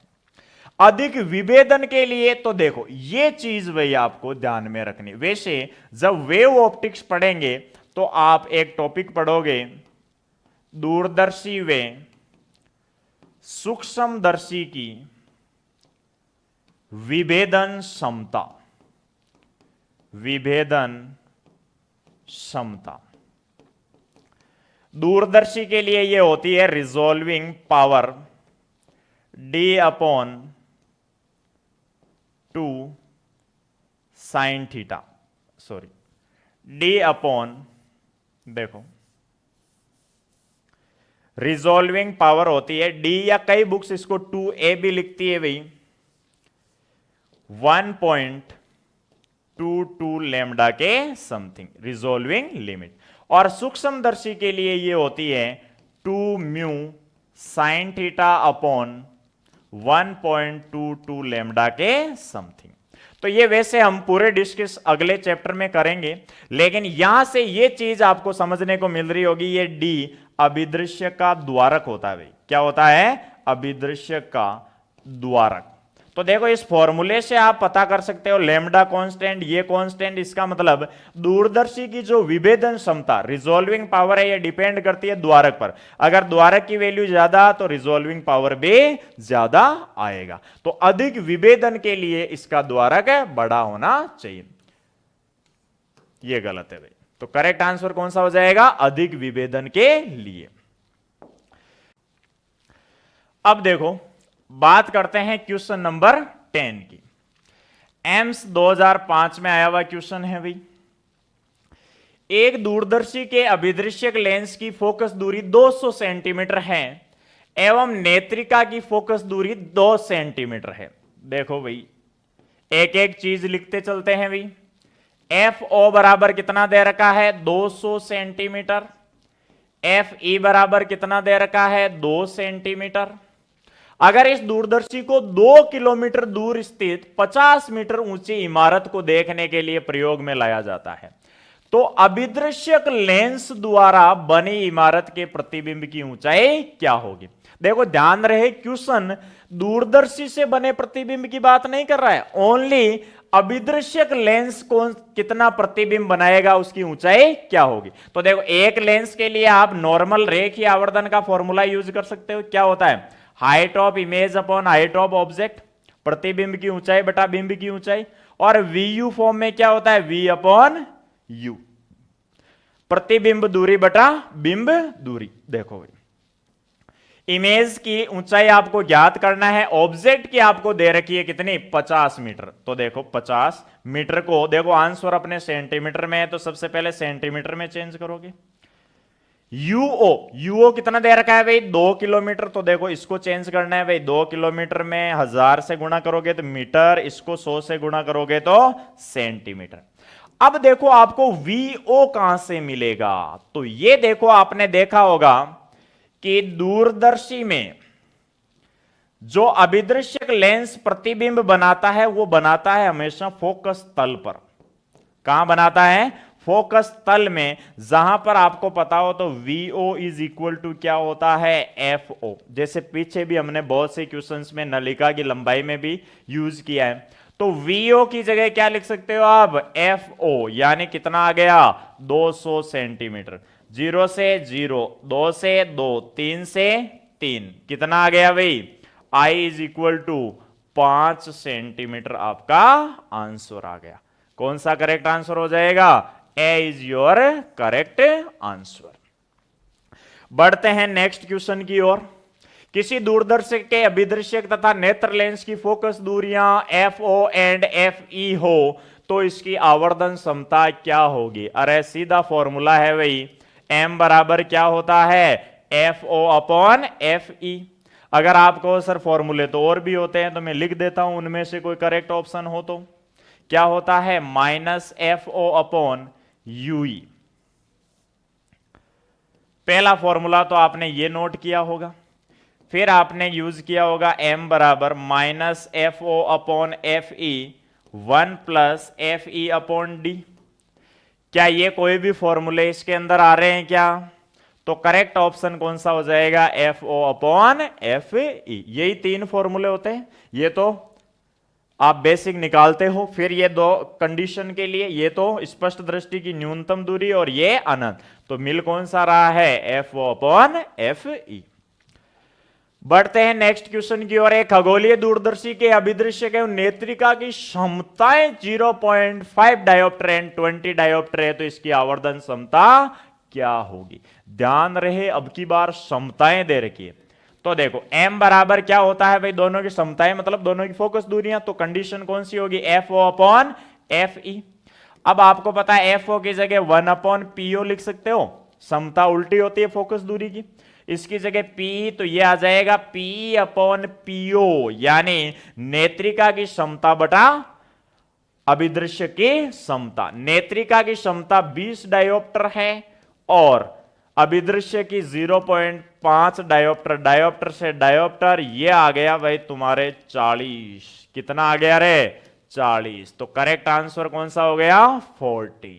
अधिक विभेदन के लिए, तो देखो ये चीज भाई आपको ध्यान में रखनी। वैसे जब वेव ऑप्टिक्स पढ़ेंगे तो आप एक टॉपिक पढ़ोगे, दूरदर्शी व सूक्ष्मदर्शी की विभेदन क्षमता, विभेदन क्षमता। दूरदर्शी के लिए यह होती है resolving power D upon 2 sine theta, sorry D upon, देखो रिजॉल्विंग पावर होती है D, या कई बुक्स इसको 2A भी लिखती है भाई, 1.22 लैम्डा के समथिंग रिजॉल्विंग लिमिट। और सूक्ष्मदर्शी के लिए ये होती है 2 mu sine theta upon 1.22 lambda के समथिंग। तो ये वैसे हम पूरे डिस्कस अगले चैप्टर में करेंगे, लेकिन यहां से ये चीज आपको समझने को मिल रही होगी, ये D अभिदृश्य का द्वारक होता है भाई। क्या होता है, अभिदृश्य का द्वारक। तो देखो इस फॉर्मूले से आप पता कर सकते हो, लैम्डा कांस्टेंट, ये कांस्टेंट, इसका मतलब दूरदर्शी की जो विभेदन क्षमता, रिजॉल्विंग पावर है, ये डिपेंड करती है द्वारक पर। अगर द्वारक की वैल्यू ज्यादा तो रिजॉल्विंग पावर भी ज्यादा आएगा। तो अधिक विभेदन के लिए इसका द्वारक बड़ा होना चाहिए, ये गलत है भाई। तो करेक्ट आंसर कौन सा हो जाएगा? अधिक विभेदन के लिए। अब देखो बात करते हैं क्वेश्चन नंबर 10 की। एम्स 2005 में आया हुआ क्वेश्चन है भाई। एक दूरदर्शी के अभिदृश्यक लेंस की फोकस दूरी 200 सेंटीमीटर है एवं नेत्रिका की फोकस दूरी 2 सेंटीमीटर है। देखो भाई एक एक चीज लिखते चलते हैं भाई। एफ ओ बराबर कितना दे रखा है? 200 सेंटीमीटर। एफ ई बराबर कितना दे रखा है? 2 सेंटीमीटर। अगर इस दूरदर्शी को 2 किलोमीटर दूर स्थित 50 मीटर ऊंची इमारत को देखने के लिए प्रयोग में लाया जाता है तो अभिदृश्यक लेंस द्वारा बनी इमारत के प्रतिबिंब की ऊंचाई क्या होगी? देखो ध्यान रहे क्वेश्चन दूरदर्शी से बने प्रतिबिंब की बात नहीं कर रहा है, ओनली अभिदृश्यक लेंस कौन कितना प्रतिबिंब बनाएगा उसकी ऊंचाई क्या होगी। तो देखो एक लेंस के लिए आप नॉर्मल रेखीय आवर्धन का फॉर्मूला यूज कर सकते हो। क्या होता है? Height of image upon height of object, प्रतिबिंब की ऊंचाई बटा बिंब की ऊंचाई। और वी यू फॉर्म में क्या होता है? वी अपॉन यू, प्रतिबिंब दूरी बटा बिंब दूरी। देखो इमेज की ऊंचाई आपको ज्ञात करना है, ऑब्जेक्ट की आपको दे रखी है कितनी? 50 मीटर। तो देखो 50 मीटर को देखो आंसर अपने सेंटीमीटर में है तो सबसे पहले सेंटीमीटर में चेंज करोगे। यूओ कितना दे रखा है भाई? 2 किलोमीटर। तो देखो इसको चेंज करना है भाई, 2 किलोमीटर में 1000 से गुणा करोगे तो मीटर, इसको 100 से गुणा करोगे तो सेंटीमीटर। अब देखो आपको वीओ कहां से मिलेगा? तो ये देखो आपने देखा होगा कि दूरदर्शी में जो अभिदृश्यक लेंस प्रतिबिंब बनाता है वो बनाता है हमेशा फोकस तल पर। कहां बनाता है? फोकस तल में। जहां पर आपको पता हो तो VO इज इक्वल टू क्या होता है? FO। जैसे पीछे भी हमने बहुत से क्वेश्चंस में नलिका की लंबाई में भी यूज किया है। तो VO की जगह क्या लिख सकते हो आप? FO, यानी कितना आ गया? 200 सेंटीमीटर। 0 से 0, 2 से 2, 3 से 3, कितना आ गया भाई? I is equal to 5 centimetre आपका आंसर आ गया। कौन सा करेक्ट आंसर हो जाएगा? A is your correct answer. बढ़ते हैं नेक्स्ट क्वेश्चन की ओर। किसी दूरदर्शी के अभिदृश्यक तथा नेत्र लेंस की फोकस दूरियां FO एंड FE हो तो इसकी आवर्धन क्षमता क्या होगी? अरे सीधा फॉर्मूला है भाई, M बराबर क्या होता है? FO upon FE। अगर आपको सर फॉर्मूले तो और भी होते हैं तो मैं लिख देता हूं, उनमें से कोई करेक्ट ऑप्शन हो तो क्या होता है? Minus FO upon UE। पहला फॉर्मूला तो आपने ये नोट किया होगा, फिर आपने यूज किया होगा M बराबर minus FO upon FE 1 plus FE upon D। क्या ये कोई भी फॉर्मूले इसके अंदर आ रहे हैं क्या? तो करेक्ट ऑप्शन कौन सा हो जाएगा? FO upon FE। यही 3 फॉर्मूले होते हैं, ये तो आप बेसिक निकालते हो। फिर ये 2 कंडीशन के लिए, ये तो स्पष्ट दृष्टि की न्यूनतम दूरी और ये अनंत, तो मिल कौन सा रहा है? FO upon FE। बढ़ते हैं नेक्स्ट क्वेश्चन की ओर। एक खगोलीय दूरदर्शी के अभिदृश्यक एवं नेत्रिका की क्षमताएं 0.5 डायोप्टर एंड 20 डायोप्टर है तो इसकी आवर्धन क्षमता क्या होगी? ध्यान रहे अब की बार क्षमताएं दे रखी है। तो देखो M बराबर क्या होता है भाई? दोनों की क्षमताएं मतलब दोनों की फोकस दूरियां। तो कंडीशन कौन सी होगी? FO upon FE। अब आपको पता है FO की जगह 1 अपॉन PO लिख सकते हो, क्षमता उल्टी होती है फोकस दूरी की। इसकी जगह PE तो ये आ जाएगा PE अपॉन PO, यानी नेत्रिका की क्षमता बटा अभिदृश्य की क्षमता। नेत्रिका की क्षमता 20 डायोप्टर है और अभिदृश्य की 0.5 डायोप्टर। डायोप्टर से डायोप्टर ये आ गया भाई तुम्हारे 40। कितना आ गया रे? 40। तो करेक्ट आंसर कौन सा हो गया? 40।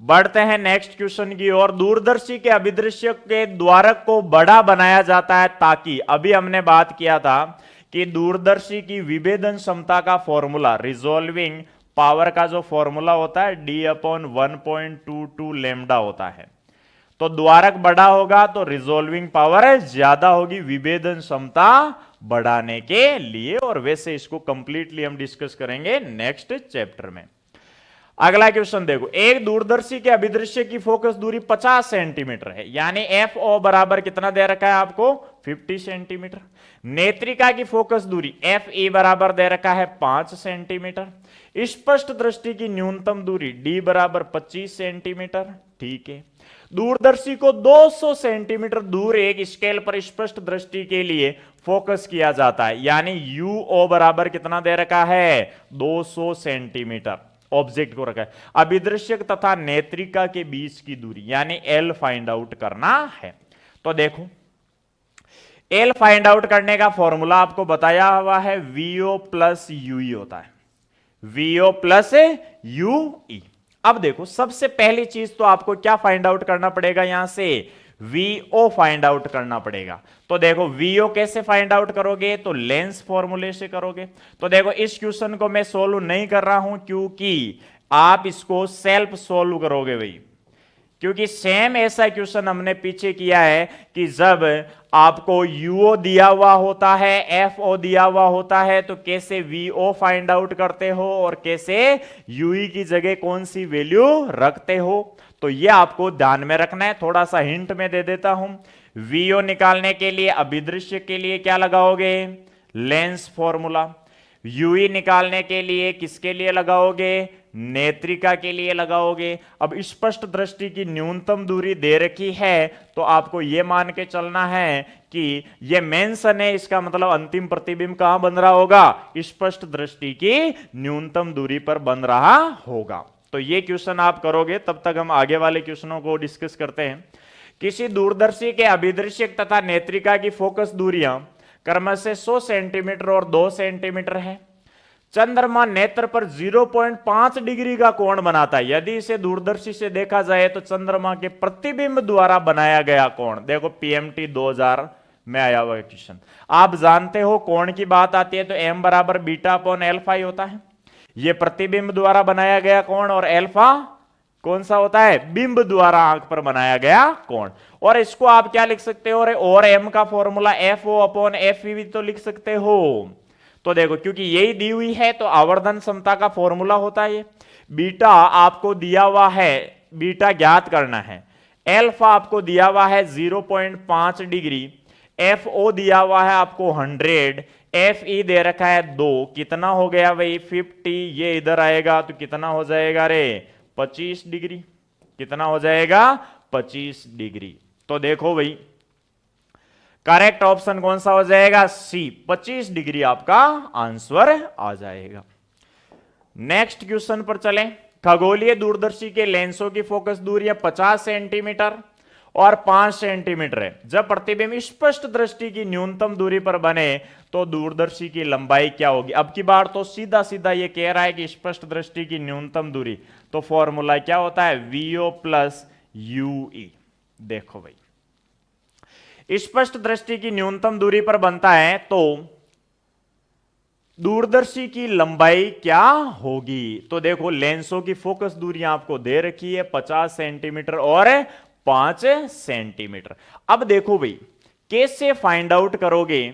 बढ़ते हैं नेक्स्ट क्वेश्चन की ओर। दूरदर्शी के अभिदृश्य के द्वारक को बड़ा बनाया जाता है ताकि, अभी हमने बात किया था कि दूरदर्शी की विभेदन क्षमता का फॉर्मूला, रिजोल्विंग पावर का जो फॉर्मूला होता है D अपॉन 1.22 लेमडा होता है। तो द्वारक बड़ा होगा तो रिजोल्विंग पावर ज्यादा होगी विभेदन क्षमता बढ़ाने के लिए, और वैसे इसको कंप्लीटली हम डिस्कस करेंगे नेक्स्ट चैप्टर में। अगला क्वेश्चन देखो, एक दूरदर्शी के अभिदृश्य की फोकस दूरी 50 सेंटीमीटर है, यानी एफ ओ बराबर कितना दे रखा है आपको 50 सेंटीमीटर। नेत्रिका की फोकस दूरी एफ ई बराबर दे रखा है 5 सेंटीमीटर। स्पष्ट दृष्टि की न्यूनतम दूरी डी बराबर 25 सेंटीमीटर। ठीक है, दूरदर्शी को 200 सेंटीमीटर दूर एक स्केल पर स्पष्ट दृष्टि के लिए फोकस किया जाता है, यानी यू ओ बराबर कितना दे रखा है 200 सेंटीमीटर ऑब्जेक्ट को रखा है। अभिदृश्यक तथा नेत्रिका के बीच की दूरी यानी एल फाइंड आउट करना है। तो देखो, एल फाइंड आउट करने का फॉर्मूला आपको बताया हुआ है, वीओ प्लस यूई होता है, वीओ प्लस यूई। अब देखो, सबसे पहली चीज तो आपको क्या फाइंड आउट करना पड़ेगा, यहां से वीओ फाइंड आउट करना पड़ेगा। तो देखो, वीओ कैसे फाइंड आउट करोगे, तो लेंस फॉर्मूले से करोगे। तो देखो, इस क्वेश्चन को मैं सोल्व नहीं कर रहा हूं क्योंकि आप इसको सेल्फ सोल्व करोगे भाई, क्योंकि सेम ऐसा क्वेश्चन हमने पीछे किया है कि जब आपको यूओ दिया हुआ होता है, एफओ दिया हुआ होता है, तो कैसे वीओ फाइंड आउट करते हो और कैसे यूई की जगह कौन सी वैल्यू रखते हो। तो ये आपको ध्यान में रखना है। थोड़ा सा हिंट में दे देता हूं, वीओ निकालने के लिए अभिदृश्य के लिए क्या लगाओगे, लेंस फॉर्मूला। यूई निकालने के लिए किसके लिए लगाओगे, नेत्रिका के लिए लगाओगे। अब स्पष्ट दृष्टि की न्यूनतम दूरी दे रखी है, तो आपको यह मान के चलना है कि यह मेंशन है, इसका मतलब अंतिम प्रतिबिंब कहां बन रहा होगा, स्पष्ट दृष्टि की न्यूनतम दूरी पर बन रहा होगा। तो यह क्वेश्चन आप करोगे, तब तक हम आगे वाले क्वेश्चनों को डिस्कस करते हैं। किसी दूरदर्शी के अभिदृश्यक तथा नेत्रिका की फोकस दूरियां क्रमशः 100 सेंटीमीटर और 2 सेंटीमीटर है। चंद्रमा नेत्र पर 0.5 डिग्री का कोण बनाता है। यदि इसे दूरदर्शी से देखा जाए तो चंद्रमा के प्रतिबिंब द्वारा बनाया गया कोण, देखो पीएमटी 2000 में आया हुआ क्वेश्चन। आप जानते हो कोण की बात आती है तो एम बराबर बीटा अपॉन एल्फा ही होता है। यह प्रतिबिंब द्वारा बनाया गया कोण और एल्फा कौन सा होता है, बिंब द्वारा आंख पर बनाया गया कोण। और इसको आप क्या लिख सकते हो, और एम का formula F O upon F भी तो लिख सकते हो। तो देखो, क्योंकि यही दी हुई है तो आवर्धन क्षमता का फॉर्मूला होता है ये। बीटा आपको दिया हुआ है, बीटा ज्ञात करना है। एल्फा आपको दिया हुआ है 0.5 डिग्री, एफ ओ दिया हुआ है आपको 100, एफ ई दे रखा है 2, कितना हो गया भाई 50। ये इधर आएगा तो कितना हो जाएगा रे 25 डिग्री, कितना हो जाएगा 25 डिग्री। तो देखो भाई, करेक्ट ऑप्शन कौन सा हो जाएगा, सी, 25 डिग्री आपका आंसर आ जाएगा। नेक्स्ट क्वेश्चन पर चलें। खगोलीय दूरदर्शी के लेंसों की फोकस दूरी 50 सेंटीमीटर और 5 सेंटीमीटर है। जब प्रतिबिंब स्पष्ट दृष्टि की न्यूनतम दूरी पर बने तो दूरदर्शी की लंबाई क्या होगी। अब की बार तो सीधा सीधा ये कह रहा है कि स्पष्ट दृष्टि की न्यूनतम दूरी, तो फॉर्मूला क्या होता है, वीओ प्लस यूई। देखो भाई, स्पष्ट दृष्टि की न्यूनतम दूरी पर बनता है तो दूरदर्शी की लंबाई क्या होगी। तो देखो, लेंसों की फोकस दूरी आपको दे रखी है 50 सेंटीमीटर और 5 सेंटीमीटर। अब देखो भाई, कैसे फाइंड आउट करोगे,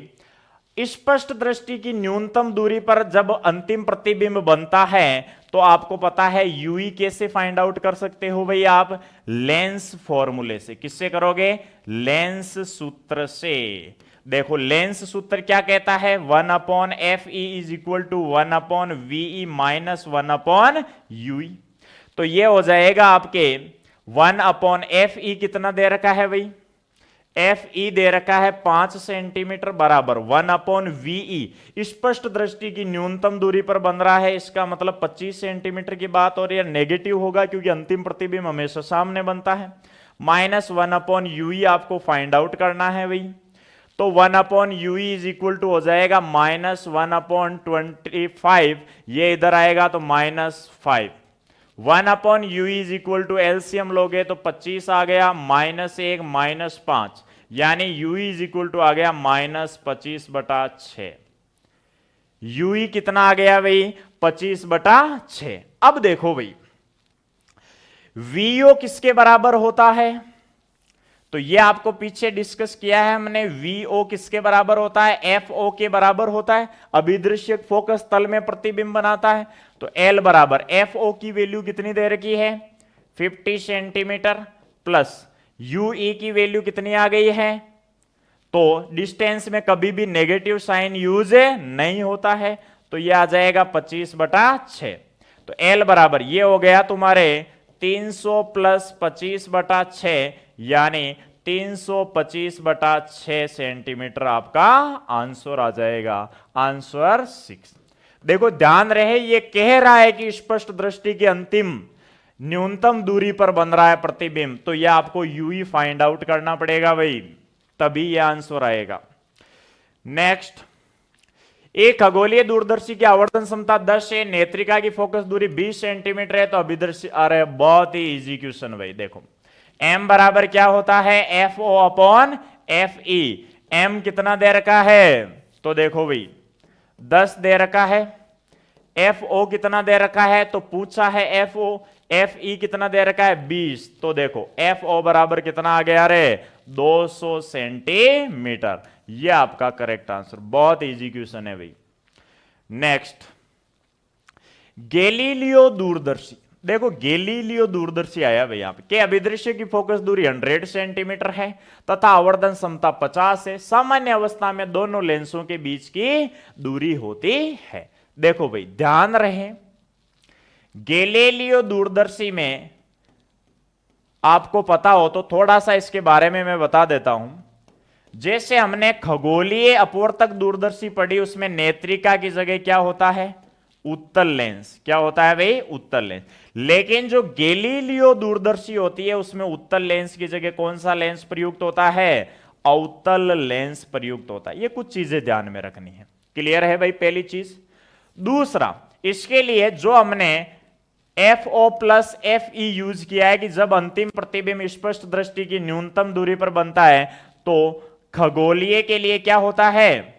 स्पष्ट दृष्टि की न्यूनतम दूरी पर जब अंतिम प्रतिबिंब बनता है तो आपको पता है यूई कैसे फाइंड आउट कर सकते हो भाई, आप लेंस फॉर्मूले से। किससे करोगे, लेंस सूत्र से। देखो, लेंस सूत्र क्या कहता है, 1 upon F E is equal to 1 upon VE minus 1 upon UE. तो ये हो जाएगा आपके 1 अपॉन एफ ई कितना दे रखा है भाई, एफ ई दे रखा है 5 सेंटीमीटर बराबर 1 अपॉन वीई, स्पष्ट दृष्टि की न्यूनतम दूरी पर बन रहा है, इसका मतलब 25 सेंटीमीटर की बात। और यह नेगेटिव होगा क्योंकि अंतिम प्रतिबिंब हमेशा सामने बनता है। माइनस 1 अपॉन यूई आपको फाइंड आउट करना है भाई। तो 1 upon UE is equal to हो जाएगा माइनस 1 अपॉन 25, ये इधर आएगा तो -5। 1 upon UE is equal to LCM लोगे तो 25 आ गया, -1 -5, यानी यूई इज इक्वल टू आ गया -25/6। यूई कितना आ गया भाई, 25/6। अब देखो भाई, वीओ किसके बराबर होता है, तो ये आपको पीछे डिस्कस किया है हमने, वीओ किसके बराबर होता है, एफओ के बराबर होता है। अभिदृश्य फोकस तल में प्रतिबिंब बनाता है, तो एल बराबर एफओ की वैल्यू कितनी दे रखी है 50 सेंटीमीटर, प्लस यूई की वैल्यू कितनी आ गई है, तो डिस्टेंस में कभी भी नेगेटिव साइन यूज नहीं होता है, तो ये आ जाएगा 25/6। तो एल बराबर ये हो गया तुम्हारे 300 प्लस 25/6, यानी 325/6 सेंटीमीटर आपका आंसर आ जाएगा, आंसर 6। देखो ध्यान रहे, ये कह रहा है कि स्पष्ट दृष्टि की अंतिम न्यूनतम दूरी पर बन रहा है प्रतिबिंब, तो यह आपको यूई फाइंड आउट करना पड़ेगा भाई, तभी यह आंसर आएगा। नेक्स्ट, एक खगोलीय दूरदर्शी की आवर्धन क्षमता 10 है, नेत्रिका की फोकस दूरी 20 सेंटीमीटर है, तो अभिदर्शी, अरे बहुत ही इजी क्वेश्चन भाई। देखो m बराबर क्या होता है, F O upon F E. m कितना दे रखा है, तो देखो भाई 10 दे रखा है, एफ ओ कितना दे रखा है, तो पूछा है एफ ओ, एफ ई कितना दे रखा है 20, तो देखो एफ ओ बराबर कितना आ गया रे 200 सेंटीमीटर। ये आपका करेक्ट आंसर, बहुत इजी क्वेश्चन है भाई। नेक्स्ट, गैलीलियो दूरदर्शी। देखो गैलीलियो दूरदर्शी आया भाई यहां पे, के अभिदृश्य की फोकस दूरी 100 सेंटीमीटर है तथा आवर्धन क्षमता 50 है। सामान्य अवस्था में दोनों लेंसों के बीच की दूरी होती है। देखो भाई ध्यान रहे, गैलीलियो दूरदर्शी में आपको पता हो तो थोड़ा सा इसके बारे में मैं बता देता हूं। जैसे हमने खगोलीय अपवर्तक दूरदर्शी पढ़ी, उसमें नेत्रिका की जगह क्या होता है, उत्तल लेंस। क्या होता है भाई, उत्तल लेंस। लेकिन जो गैलीलियो दूरदर्शी होती है उसमें उत्तल लेंस की जगह कौन सा लेंस प्रयुक्त होता है, अवतल लेंस प्रयुक्त होता है। ये कुछ चीजें ध्यान में रखनी है। क्लियर है भाई पहली चीज। दूसरा, इसके लिए जो हमने F O plus F E use किया है कि जब अंतिम प्रतिबिंब स्पष्ट दृष्टि की न्यूनतम दूरी पर बनता है, तो खगोलीय के लिए क्या होता है,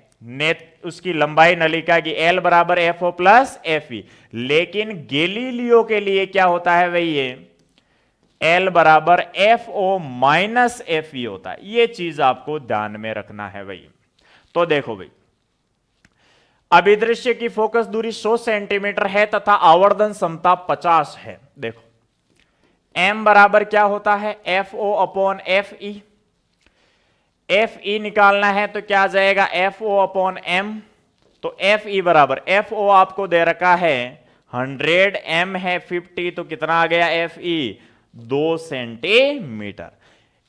उसकी लंबाई नलिका की एल बराबर F O plus F E. लेकिन गैलीलियो के लिए क्या होता है भाई, ये एल बराबर F O minus F E होता है। ये चीज आपको ध्यान में रखना है भाई। तो देखो भाई, अभिदृश्य की फोकस दूरी 100 सेंटीमीटर है तथा आवर्धन क्षमता 50 है। देखो m बराबर क्या होता है, F O upon F E. F E निकालना है तो क्या आ जाएगा, एफ ओ अपॉन एम। तो एफ ई बराबर, एफ ओ आपको दे रखा है 100, m है 50, तो कितना आ गया एफ ई 2 सेंटीमीटर।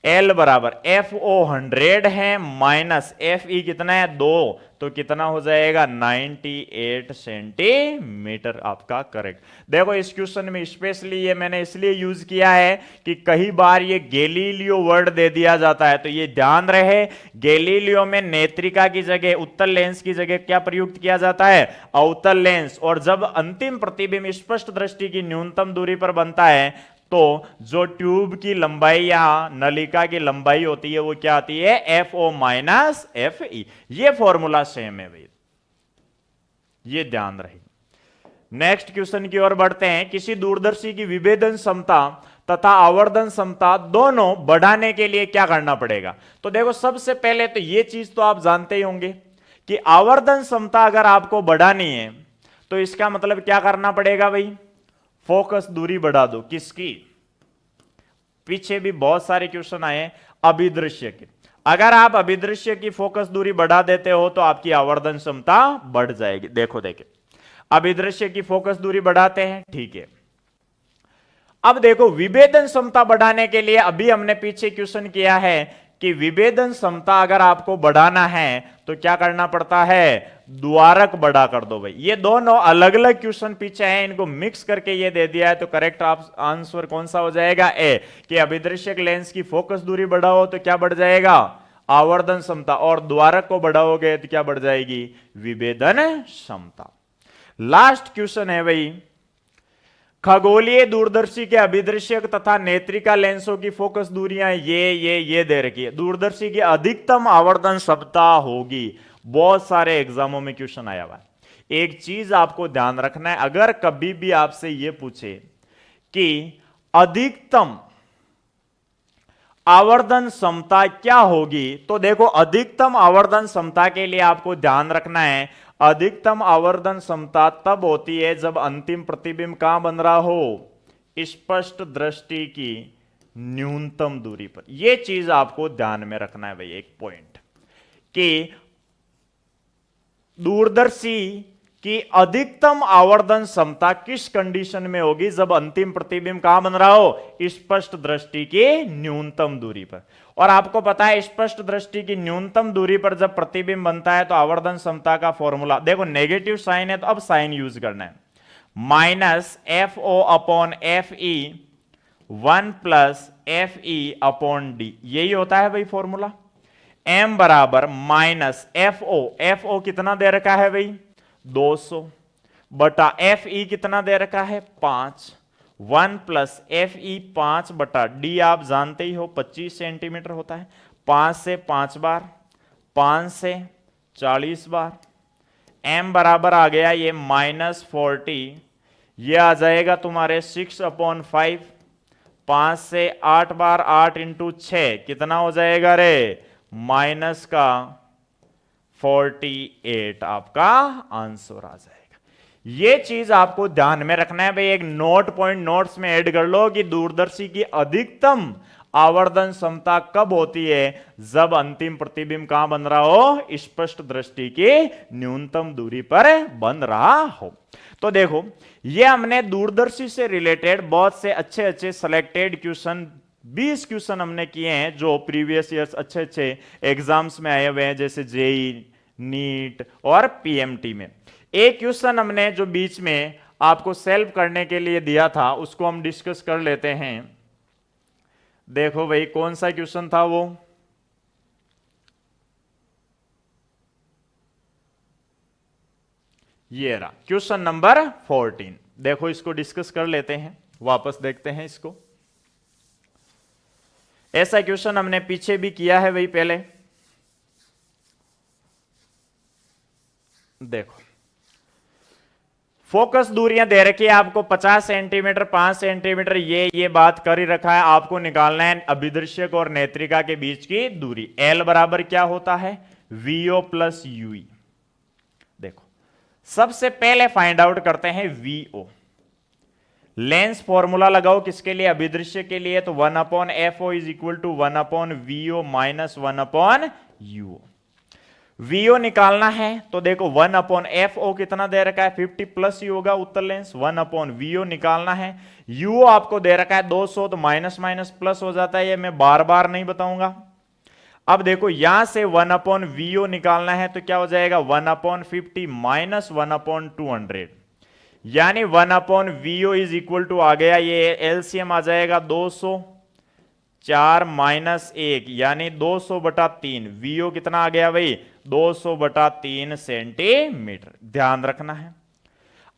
एल बराबर एफ ओ 100 है माइनस एफ ई कितना है 2, तो कितना हो जाएगा 98 सेंटीमीटर आपका करेक्ट। देखो इस क्वेश्चन में स्पेशली ये मैंने इसलिए यूज किया है कि कई बार ये गैलीलियो वर्ड दे दिया जाता है, तो ये ध्यान रहे, गैलीलियो में नेत्रिका की जगह उत्तल लेंस की जगह क्या प्रयुक्त किया जाता है, अवतल लेंस। और जब अंतिम प्रतिबिंब स्पष्ट दृष्टि की न्यूनतम दूरी पर बनता है, तो जो ट्यूब की लंबाई या नलिका की लंबाई होती है वो क्या आती है, F O minus F E. ये फॉर्मूला सेम है भाई, ये ध्यान रहे। नेक्स्ट क्वेश्चन की ओर बढ़ते हैं। किसी दूरदर्शी की विभेदन क्षमता तथा आवर्धन क्षमता दोनों बढ़ाने के लिए क्या करना पड़ेगा। तो देखो सबसे पहले तो ये चीज तो आप जानते ही होंगे कि आवर्धन क्षमता अगर आपको बढ़ानी है तो इसका मतलब क्या करना पड़ेगा भाई, फोकस दूरी बढ़ा दो। किसकी, पीछे भी बहुत सारे क्वेश्चन आए अभिदृश्य के। अगर आप अभिदृश्य की फोकस दूरी बढ़ा देते हो तो आपकी आवर्धन क्षमता बढ़ जाएगी। देखो देखे, अभिदृश्य की फोकस दूरी बढ़ाते हैं, ठीक है। अब देखो विभेदन क्षमता बढ़ाने के लिए अभी हमने पीछे क्वेश्चन किया है कि विभेदन क्षमता अगर आपको बढ़ाना है तो क्या करना पड़ता है, द्वारक बड़ा कर दो भाई। ये दोनों अलग अलग क्वेश्चन पीछे हैं, इनको मिक्स करके ये दे दिया है, तो करेक्ट आंसर कौन सा हो जाएगा, ए, कि अभिदृश्यक लेंस की फोकस दूरी बढ़ाओ तो क्या बढ़ जाएगा, आवर्धन क्षमता, और द्वारक को बढ़ाओगे तो क्या बढ़ जाएगी, विभेदन क्षमता। लास्ट क्वेश्चन है भाई, खगोलीय दूरदर्शी के अभिदृश्यक तथा नेत्रिका लेंसों की फोकस दूरियां ये दे रखी है। दूरदर्शी की अधिकतम आवर्धन क्षमता होगी। बहुत सारे एग्जामों में क्वेश्चन आया हुआ है। एक चीज आपको ध्यान रखना है, अगर कभी भी आपसे यह पूछे कि अधिकतम आवर्धन क्षमता क्या होगी? तो देखो, अधिकतम आवर्धन क्षमता के लिए आपको ध्यान रखना है, अधिकतम आवर्धन क्षमता तब होती है जब अंतिम प्रतिबिंब कहां बन रहा हो? स्पष्ट दृष्टि की न्यूनतम दूरी पर। यह चीज आपको ध्यान में रखना है भाई, एक पॉइंट कि दूरदर्शी की अधिकतम आवर्धन क्षमता किस कंडीशन में होगी? जब अंतिम प्रतिबिंब कहां बन रहा हो? स्पष्ट दृष्टि की न्यूनतम दूरी पर। और आपको पता है, स्पष्ट दृष्टि की न्यूनतम दूरी पर जब प्रतिबिंब बनता है तो आवर्धन क्षमता का फॉर्मूला देखो, नेगेटिव साइन है तो अब साइन यूज करना है, minus F O upon F E 1 plus F E upon D, यही होता है भाई फॉर्मूला। एम बराबर माइनस एफ ओ कितना दे रखा है भाई? 200 बटा एफ ई कितना दे रखा है? 5, 1 प्लस एफ ई 5 बटा डी आप जानते ही हो 25 सेंटीमीटर होता है। 5 से 5 बार, 5 से 40 बार, एम बराबर आ गया ये -40, ये आ जाएगा तुम्हारे 6/5। 5 से 8 बार, 8 इंटू 6 कितना हो जाएगा रे? माइनस का 48 आपका आंसर आ जाएगा। यह चीज आपको ध्यान में रखना है भाई, एक नोट पॉइंट नोट्स में ऐड कर लो कि दूरदर्शी की अधिकतम आवर्धन क्षमता कब होती है? जब अंतिम प्रतिबिंब कहां बन रहा हो? स्पष्ट दृष्टि की न्यूनतम दूरी पर बन रहा हो। तो देखो, ये हमने दूरदर्शी से रिलेटेड बहुत से अच्छे अच्छे सिलेक्टेड क्वेश्चन, 20 क्वेश्चन हमने किए हैं जो प्रीवियस ईयर्स अच्छे अच्छे एग्जाम्स में आए हुए हैं, जैसे जेई, नीट और पीएमटी में। एक क्वेश्चन हमने जो बीच में आपको सेल्फ करने के लिए दिया था, उसको हम डिस्कस कर लेते हैं। देखो भाई, कौन सा क्वेश्चन था वो? ये रहा क्वेश्चन नंबर 14। देखो, इसको डिस्कस कर लेते हैं, वापस देखते हैं इसको। ऐसा क्वेश्चन हमने पीछे भी किया है भाई पहले। देखो, फोकस दूरियां दे रखी है आपको 50 सेंटीमीटर, 5 सेंटीमीटर, ये बात कर ही रखा है। आपको निकालना है अभिदृश्यक और नेत्रिका के बीच की दूरी। एल बराबर क्या होता है? VO plus UE. देखो, सबसे पहले फाइंड आउट करते हैं वीओ। लेंस फॉर्मूला लगाओ किसके लिए? अभिदृश्य के लिए। तो 1/FO is equal to 1/VO minus 1/UO। VO निकालना है तो देखो 1/FO कितना दे रखा है? 50 प्लस ही होगा उत्तर लेंस। 1/VO निकालना है। UO आपको दे रखा है 200, तो माइनस माइनस प्लस हो जाता है, ये मैं बार बार नहीं बताऊंगा। अब देखो, यहां से 1/VO निकालना है तो क्या हो जाएगा? 1/50 माइनस 1/200, यानी 1/VO इज इक्वल टू आ गया, ये एलसीएम आ जाएगा 200, 4 माइनस 1 यानी 200/3। VO कितना आ गया भाई? 200/3 सेंटीमीटर। ध्यान रखना है।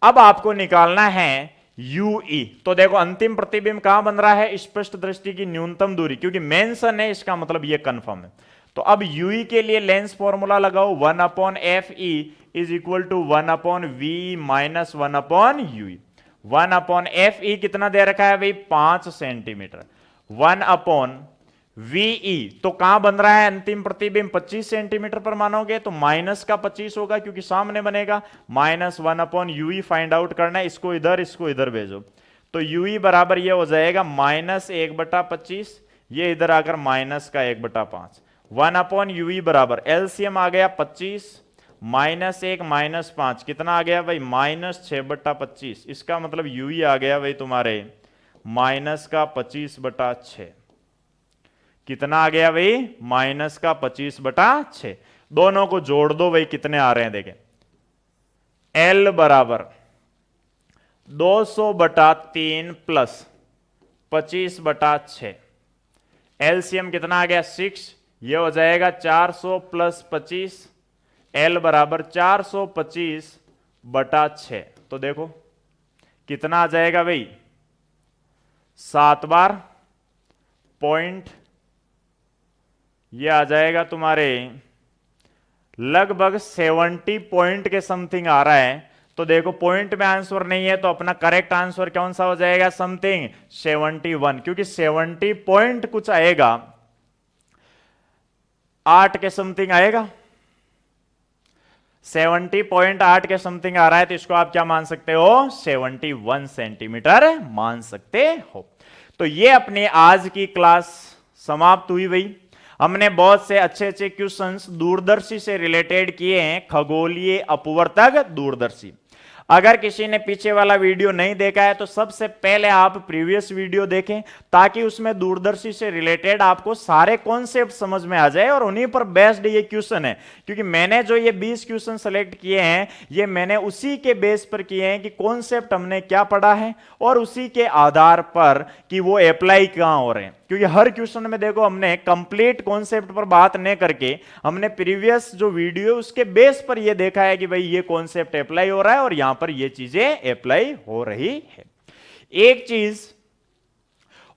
अब आपको निकालना है UE। तो देखो, अंतिम प्रतिबिंब कहां बन रहा है? स्पष्ट दृष्टि की न्यूनतम दूरी, क्योंकि मेंशन है इसका मतलब ये कंफर्म है। तो अब UE के लिए लेंस फॉर्मूला लगाओ, 1/FE is equal to 1/V minus 1/UE। 1/FE कितना दे रखा है भाई? 5 सेंटीमीटर। 1/VE तो कहां बन रहा है अंतिम प्रतिबिंब? 25 सेंटीमीटर पर मानोगे तो माइनस का 25 होगा, क्योंकि सामने बनेगा। माइनस 1/UE फाइंड आउट करना है, इसको इधर भेजो। तो UE बराबर ये हो जाएगा माइनस 1/25, ये इधर आकर माइनस का 1/5। 1/UE बराबर एलसीएम आ गया 25, माइनस 1 माइनस 5 कितना आ गया भाई? माइनस 6/25। इसका मतलब UE आ गया भाई तुम्हारे माइनस का 25/6। कितना आ गया भाई? माइनस का 25/6। दोनों को जोड़ दो भाई, कितने आ रहे हैं देखें। L बराबर 200/3 प्लस 25/6। एलसीएम कितना आ गया? 6, ये हो जाएगा 400 प्लस 25। L बराबर 425/6। तो देखो कितना आ जाएगा भाई? 7 बार पॉइंट, ये आ जाएगा तुम्हारे लगभग 70 पॉइंट के समथिंग आ रहा है। तो देखो, पॉइंट में आंसर नहीं है तो अपना करेक्ट आंसर कौन सा हो जाएगा? समथिंग 71, क्योंकि 70 पॉइंट कुछ आएगा 8 के समथिंग आएगा, 70.8 के समथिंग आ रहा है, तो इसको आप क्या मान सकते हो, 71 सेंटीमीटर मान सकते हो। तो ये अपनी आज की क्लास समाप्त हुई भाई। हमने बहुत से अच्छे अच्छे क्वेश्चंस दूरदर्शी से रिलेटेड किए हैं, खगोलीय अपवर्तक दूरदर्शी। अगर किसी ने पीछे वाला वीडियो नहीं देखा है तो सबसे पहले आप प्रीवियस वीडियो देखें, ताकि उसमें दूरदर्शी से रिलेटेड आपको सारे कॉन्सेप्ट समझ में आ जाए और उन्हीं पर बेस्ड ये क्वेश्चन है। क्योंकि मैंने जो ये 20 क्वेश्चन सेलेक्ट किए हैं, ये मैंने उसी के बेस पर किए हैं कि कॉन्सेप्ट हमने क्या पढ़ा है और उसी के आधार पर कि वो अप्लाई कहां हो रहे हैं। क्योंकि हर क्वेश्चन में देखो हमने कंप्लीट कॉन्सेप्ट पर बात नहीं करके हमने प्रीवियस जो वीडियो उसके बेस पर यह देखा है कि भाई ये कॉन्सेप्ट अप्लाई हो रहा है और यहां पर ये चीजें अप्लाई हो रही है। एक चीज,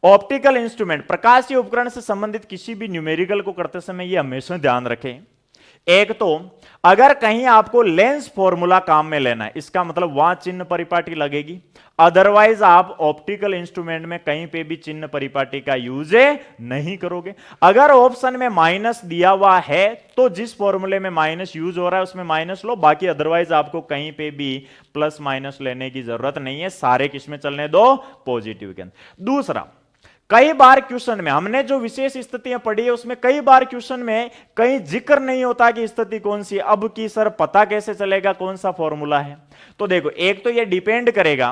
ऑप्टिकल इंस्ट्रूमेंट प्रकाशीय उपकरण से संबंधित किसी भी न्यूमेरिकल को करते समय यह हमेशा ध्यान रखें, एक तो अगर कहीं आपको लेंस फॉर्मूला काम में लेना है, इसका मतलब वहां चिन्ह परिपाटी लगेगी, अदरवाइज आप ऑप्टिकल इंस्ट्रूमेंट में कहीं पे भी चिन्ह परिपाटी का यूज नहीं करोगे। अगर ऑप्शन में माइनस दिया हुआ है तो जिस फॉर्मूले में माइनस यूज हो रहा है उसमें माइनस लो, बाकी अदरवाइज आपको कहीं पे भी प्लस माइनस लेने की जरूरत नहीं है, सारे किसमें चलने दो, पॉजिटिव के अंदर। दूसरा, कई बार क्वेश्चन में हमने जो विशेष स्थितियां पढ़ी है उसमें कई बार क्वेश्चन में कहीं जिक्र नहीं होता कि स्थिति कौन सी, अब की सर पता कैसे चलेगा कौन सा फॉर्मूला है। तो देखो, एक तो यह डिपेंड करेगा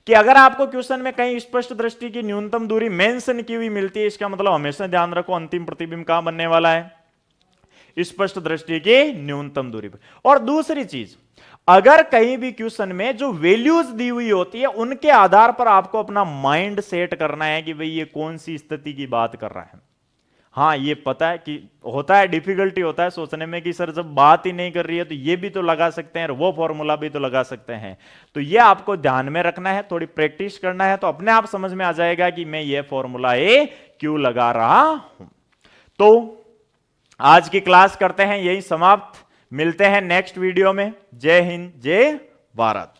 कि अगर आपको क्वेश्चन में कहीं स्पष्ट दृष्टि की न्यूनतम दूरी मेंशन की हुई मिलती है, इसका मतलब हमेशा ध्यान रखो अंतिम प्रतिबिंब कहां बनने वाला है, स्पष्ट दृष्टि की न्यूनतम दूरी पर। और दूसरी चीज, अगर कहीं भी क्वेश्चन में जो वैल्यूज दी हुई होती है उनके आधार पर आपको अपना माइंड सेट करना है कि भाई ये कौन सी स्थिति की बात कर रहा है। हां, ये पता है कि होता है, डिफिकल्टी होता है सोचने में कि सर जब बात ही नहीं कर रही है तो ये भी तो लगा सकते हैं और वो फॉर्मूला भी तो लगा सकते हैं। तो ये आपको ध्यान में रखना है, थोड़ी प्रैक्टिस करना है, तो अपने आप समझ में आ जाएगा कि मैं ये फॉर्मूला ए क्यों लगा रहा हूं। तो आज की क्लास करते हैं यही समाप्त, मिलते हैं नेक्स्ट वीडियो में। जय हिंद, जय भारत।